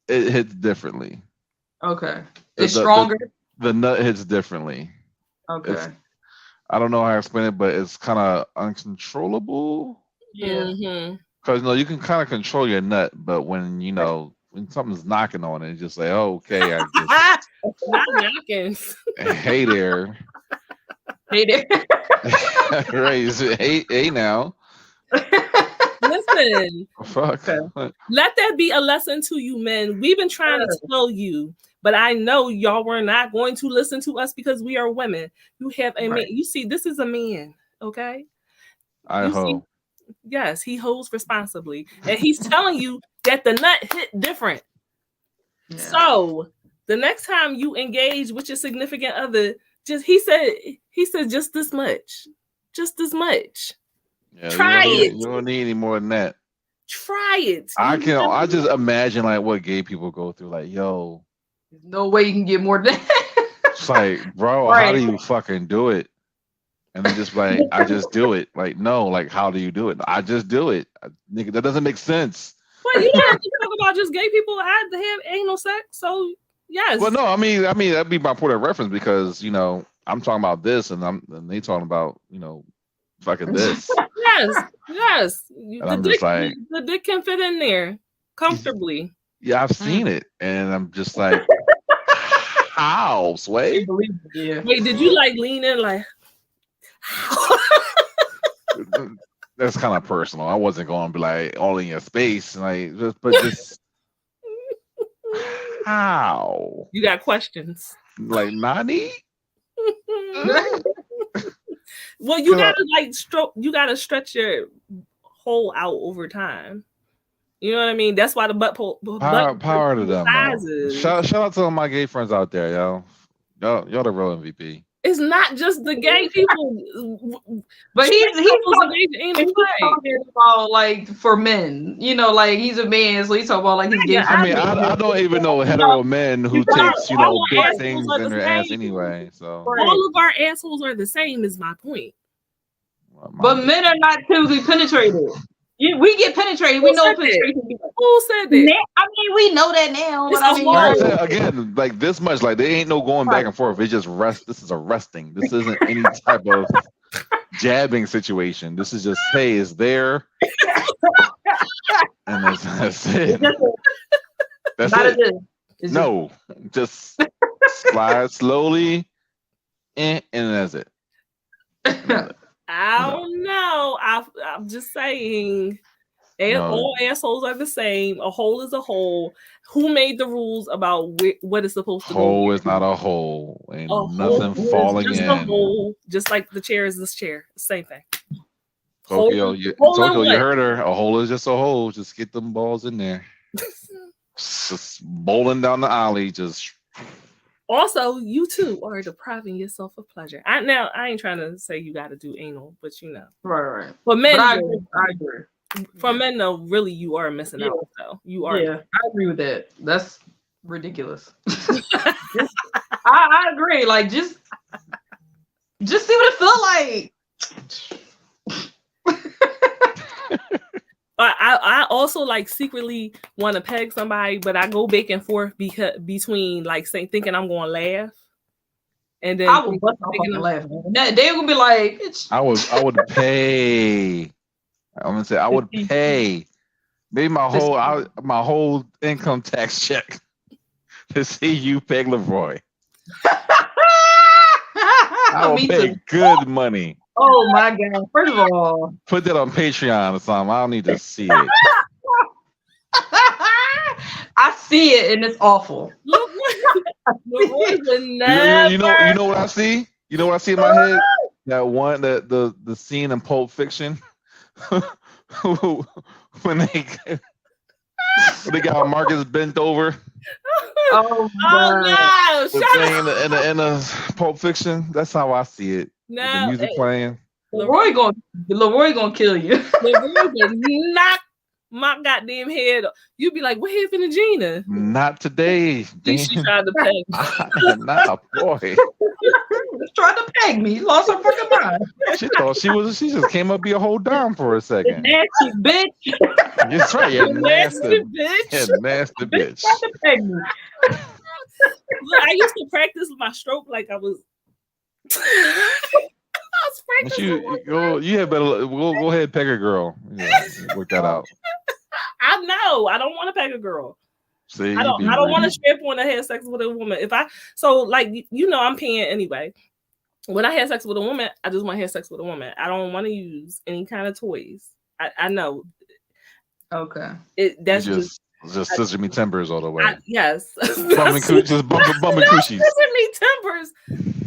hits differently. Okay. It's stronger. The nut hits differently. Okay. I don't know how to explain it, but it's kind of uncontrollable. Yeah. Because you can kind of control your nut, but when when something's knocking on it, it's just like, oh, okay, I just not knocking. Hey there. Hey there. Right. Hey now. Listen. Fuck. Okay. Let that be a lesson to you, men. We've been trying to tell you, but I know y'all were not going to listen to us because we are women. You have a man. You see, this is a man, okay? I hope. Yes, he holds responsibly. And he's telling you that the nut hit different. Yeah. So the next time you engage with your significant other, he said just this much. Just as much. Yeah, Try it. You don't need any more than that. Try it. I just imagine like what gay people go through. Like, yo, there's no way you can get more than that. It's like, bro, how do you fucking do it? And they just like, I just do it. Like, no, like, how do you do it? I just do it. Nigga, that doesn't make sense. Well, you don't have to talk about just gay people have anal sex. So yes. Well, no, I mean that'd be my point of reference because I'm talking about this and they talking about fucking this. Yes. The dick can fit in there comfortably. Yeah, I've seen it, and I'm just like, how, Sway? Yeah. Wait, did you like lean in like? that's kind of personal. I wasn't going to be like all in your space, like, but just how? You got questions? Like Nani? Well, you gotta like stroke. You gotta stretch your hole out over time. You know what I mean? That's why the Power to them. Sizes. Shout out to all my gay friends out there, yo. Y'all the real MVP. It's not just the gay people, but he's talking about like for men. You know, like he's a man, so he's talking about like his gay. I mean, I don't even know hetero men who takes big things in their ass anyway. So all of our assholes are the same. Is my point. But men are not typically penetrated. We get penetrated. We know penetration. Who said that? I mean, we know that now. But I mean, again, like this much, like there ain't no going back and forth. It's just rest. This is a resting. This isn't any type of jabbing situation. This is just, hey, it's there, and that's it. That's it. No, just slide slowly, and that's it. I don't know. I'm just saying. All assholes are the same. A hole is a hole. Who made the rules about what is supposed to go? Hole is not a hole. Ain't nothing falling in. A hole, just like the chair is this chair. Same thing. Tokyo, you heard her. A hole is just a hole. Just get them balls in there. Just bowling down the alley. Just. Also, you too are depriving yourself of pleasure. I ain't trying to say you got to do anal, but you know. Right. For men, I agree. For men, though, really, you are missing out. Though you are. Yeah, I agree with that. That's ridiculous. I agree. Like, just see what it feel like. I also like secretly want to peg somebody, but I go back and forth between like thinking I'm going to laugh, and then I would bust off laughing. They would be like, I would pay. I'm gonna say I would pay maybe my whole income tax check to see you peg Leroy. I will pay good money. Oh my god! First of all, put that on Patreon or something. I don't need to see it. I see it and it's awful. You know what I see? You know what I see in my head? That one, the scene in Pulp Fiction. when they got Marcus bent over. Oh no! In the Pulp Fiction, that's how I see it. No, with the music playing. Leroy gonna kill you. Leroy gonna knock my goddamn head. You'd be like, "What happened to Gina?" Not today. She tried to peg. Nah, boy. She tried to peg me. Lost her fucking mind. She thought she just came up be a whole dime for a second. Nasty bitch. That's right. Yeah, nasty bitch. Yeah, nasty bitch. Tried to peg me. Look, I used to practice my stroke like I was. You had better go ahead, peg a girl. Yeah, work that out. I know. I don't want to peg a girl. See, I don't want to strip when I have sex with a woman. I'm paying anyway. When I have sex with a woman, I just want to have sex with a woman. I don't want to use any kind of toys. I know. Okay. That's just scissor me timbers all the way. Yes. Bumping coochies. Scissor me timbers.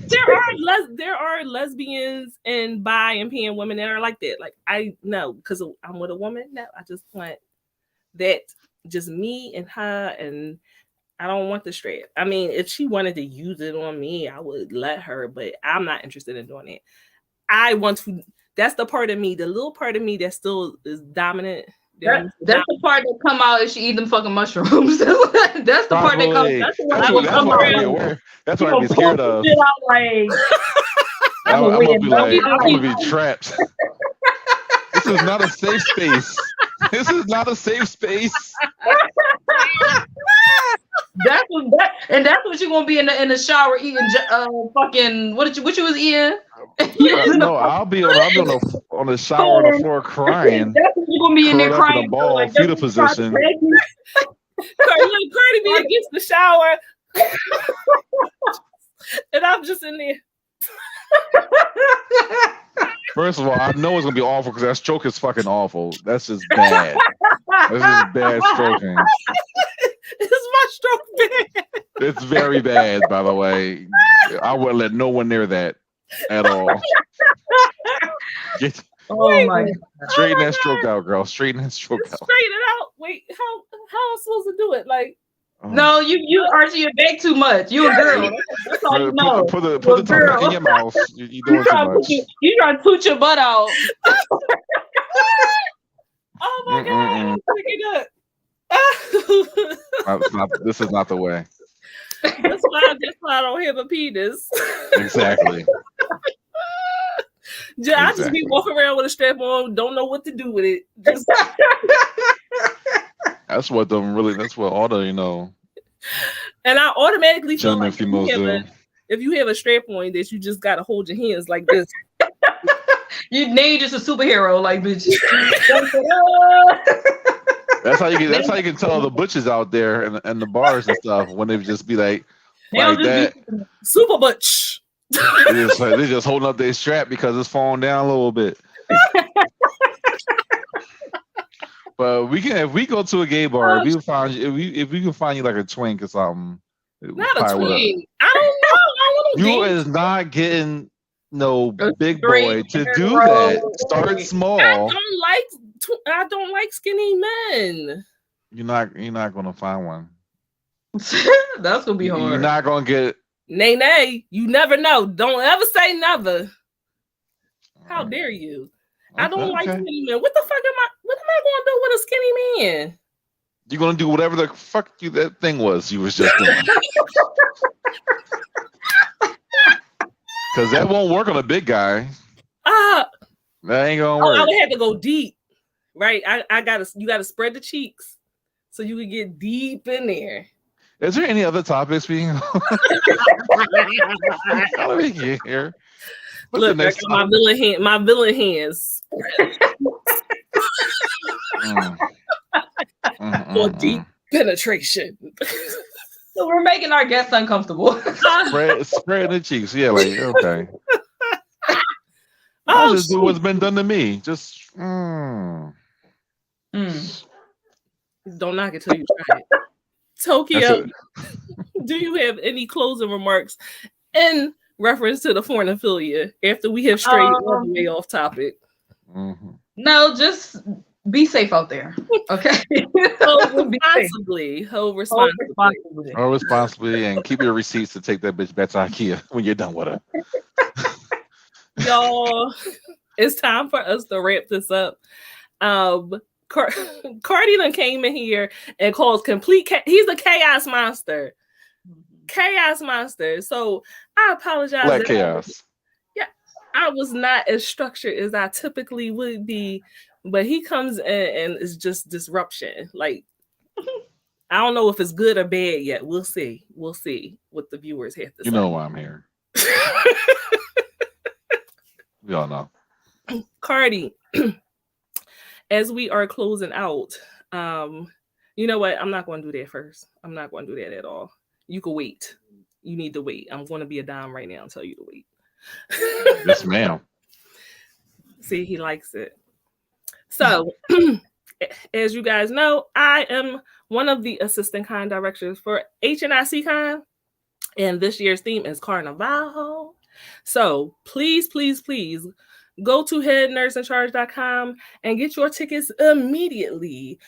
There are lesbians and bi and pan women that are like that. Like I know because I'm with a woman now. I just want that, just me and her, and I don't want the strap. I mean, if she wanted to use it on me, I would let her, but I'm not interested in doing it. I want to. That's the part of me, the little part of me that still is dominant. That's the part that come out if she eat them fucking mushrooms. That's the part that comes. That's what I'd be scared of. I'm gonna be trapped. This is not a safe space. This is not a safe space. That's what you're gonna be in the shower eating fucking what you was eating? No, I'll be on the shower on the floor crying. That's what you're gonna be in there crying. In the ball, fetal position. Cardi be against the shower, and I'm just in there. First of all, I know it's gonna be awful because that stroke is fucking awful. That's just bad. This is bad stroking. Is my stroke bad? It's very bad, by the way. I wouldn't let no one near that at all. Oh my God. Straighten that stroke out, girl. Straighten that stroke out. Straighten it out. Wait, how am I supposed to do it? Like, no, you arching your back too much. You a girl. That's all you know. Put the tongue back in your mouth. You're doing too much. You trying to toot your butt out. Oh my God, I'm picking up. This is not the way. That's why I don't have a penis. Exactly. I just be walking around with a strap on, don't know what to do with it. Just... That's what all the, And I automatically feel gentlemen, like females do. If you have a strap on, that you just gotta hold your hands like this. You just a superhero, like bitch. That's how you can tell the butches out there and the bars and stuff when they just be like that. Super butch. They just holding up their strap because it's falling down a little bit. But if we go to a gay bar, if we can find you like a twink or something. Not a twink. I don't know. You is not getting no big boy to do that. Start small. I don't like skinny men. You're not gonna find one. That's gonna be hard. You're not gonna get. Nay. You never know. Don't ever say never. How dare you? Okay, I don't like skinny men. What am I gonna do with a skinny man? You're gonna do whatever the fuck that thing was you was just doing. Because that won't work on a big guy. That ain't gonna work. I would have to go deep, right? You gotta spread the cheeks so you can get deep in there. Is there any other topics being? How do we get here? Look, my villain hands. For deep penetration. So we're making our guests uncomfortable. Spread the cheeks. Yeah, like okay. I'll just do what's been done to me. Just Don't knock it till you try it. Tokyo, do you have any closing remarks in reference to the Forniphila after we have strayed all the way off topic? No, just be safe out there. Okay. Hold responsibly, and keep your receipts to take that bitch back to IKEA when you're done with her. Y'all, it's time for us to wrap this up. Carty done came in here and called he's a chaos monster. Chaos monster. So I apologize. Black chaos. I was not as structured as I typically would be, but he comes in and it's just disruption. Like, I don't know if it's good or bad yet. We'll see. We'll see what the viewers have to say. You know why I'm here. We all know. Carty, as we are closing out, you know what? I'm not going to do that first. I'm not going to do that at all. You can wait. You need to wait. I'm going to be a dime right now and tell you to wait. Yes, ma'am. See, he likes it. So, as you guys know, I am one of the assistant con directors for HNIC Con, and this year's theme is Carnival. So, please go to headnerdsincharge.com and get your tickets immediately.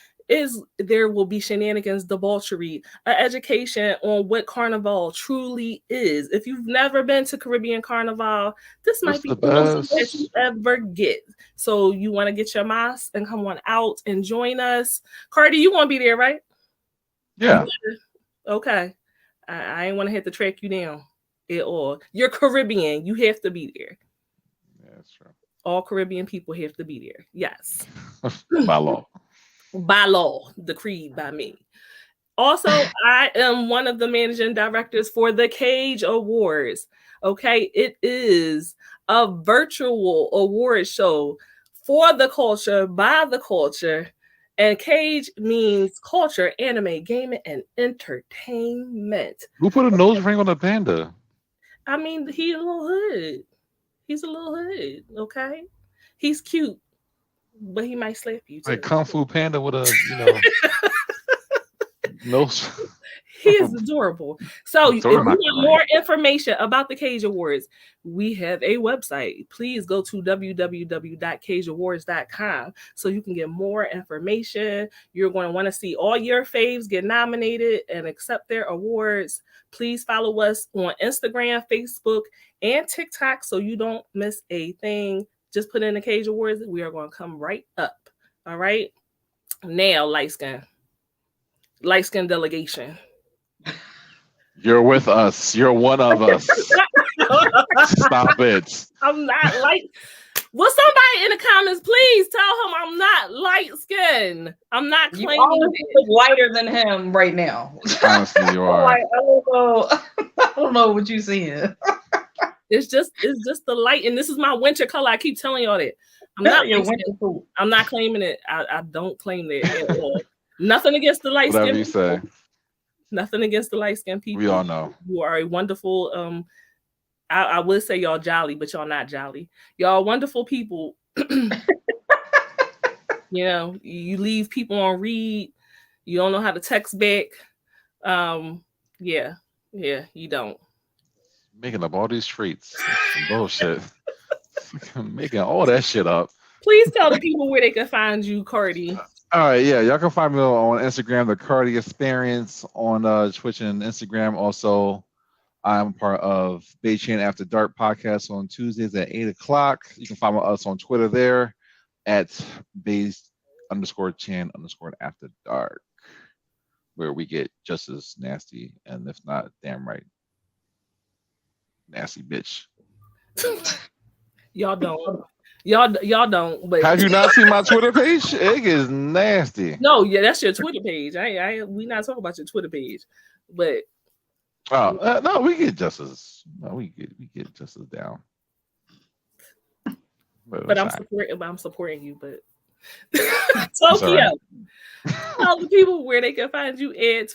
There will be shenanigans, debauchery, education on what Carnival truly is. If you've never been to Caribbean Carnival, this might be the most that you ever get. So you want to get your mask and come on out and join us. Carty, you want to be there, right? Yeah. Okay. I ain't want to have to track you down at all. You're Caribbean. You have to be there. Yeah, that's true. All Caribbean people have to be there. Yes. By law. By law, decreed by me. Also, I am one of the managing directors for the Cage Awards. Okay, it is a virtual award show for the culture, by the culture, and Cage means culture, anime, gaming, and entertainment. Who put a nose ring on a panda? I mean, he's a little hood. He's a little hood, okay? He's cute, but he might slap you too. Like Kung Fu Panda with a, nose. He is adorable. So if you want more information about the Cage Awards, we have a website. Please go to www.cageawards.com so you can get more information. You're going to want to see all your faves get nominated and accept their awards. Please follow us on Instagram, Facebook, and TikTok so you don't miss a thing. Just put in the Cage Awards. We are going to come right up. All right. Now, light skin delegation. You're with us. You're one of us. Stop it. I'm not light. Well, somebody in the comments, please tell him I'm not light skinned. I'm not claiming you look lighter than him right now. Honestly, you are. I don't know what you're seeing. It's just the light, and this is my winter color. I keep telling y'all that. I'm not I'm not claiming it. I don't claim that at all. Nothing against the light skin. Whatever you say. Nothing against the light skinned people. We all know. You are a wonderful, I would say y'all jolly, but y'all not jolly. Y'all wonderful people. You leave people on read. You don't know how to text back. Yeah, you don't. Making up all these traits. Bullshit. Making all that shit up. Please tell the people where they can find you, Carty. All right, yeah, y'all can find me on Instagram, the Carty Experience, on Twitch and Instagram. Also, I'm part of Bay Chain After Dark podcast on Tuesdays at 8 o'clock. You can find us on Twitter there at Bay_Chan_After Dark, where we get just as nasty, and if not, damn right, nasty bitch. Y'all don't. Y'all don't. But have you not seen my Twitter page? It is nasty. No, yeah, that's your Twitter page. We not talking about your Twitter page, but no, we get just as just as down. But I'm supporting you. But Tokyo, tell the people where they can find you at.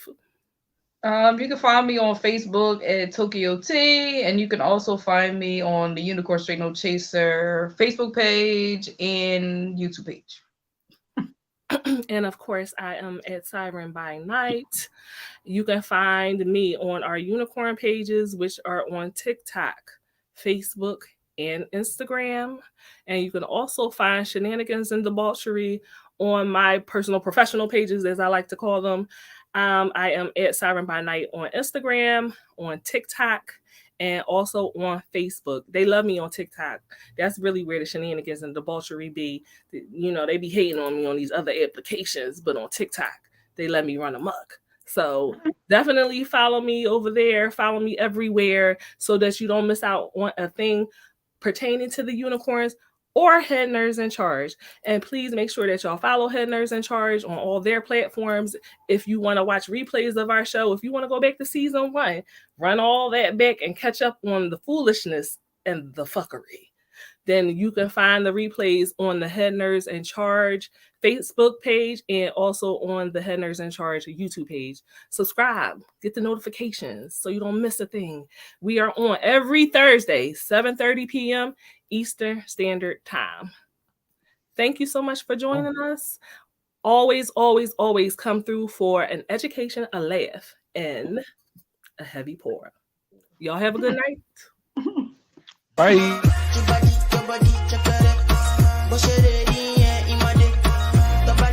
You can find me on Facebook at Tokyo T, and you can also find me on the Unicorn Straight No Chaser Facebook page and YouTube page. And of course, I am at Siren by Night. You can find me on our unicorn pages, which are on TikTok, Facebook, and Instagram. And you can also find Shenanigans and Debauchery on my personal professional pages, as I like to call them. I am at Siren by Night on Instagram, on TikTok, and also on Facebook. They love me on TikTok. That's really where the Shenanigans and Debauchery be. They be hating on me on these other applications, but on TikTok, they let me run amok. So definitely follow me over there. Follow me everywhere so that you don't miss out on a thing pertaining to the unicorns or Head Nerds in Charge. And please make sure that y'all follow Head Nerds in Charge on all their platforms. If you want to watch replays of our show, if you want to go back to season 1, run all that back and catch up on the foolishness and the fuckery, then you can find the replays on the Head Nerds in Charge Facebook page and also on the Head Nerds in Charge YouTube page. Subscribe, get the notifications so you don't miss a thing. We are on every Thursday, 7:30 p.m. Eastern Standard Time. Thank you so much for joining us. Always, always, always come through for an education, a laugh, and a heavy pour. Y'all have a good night. Bye.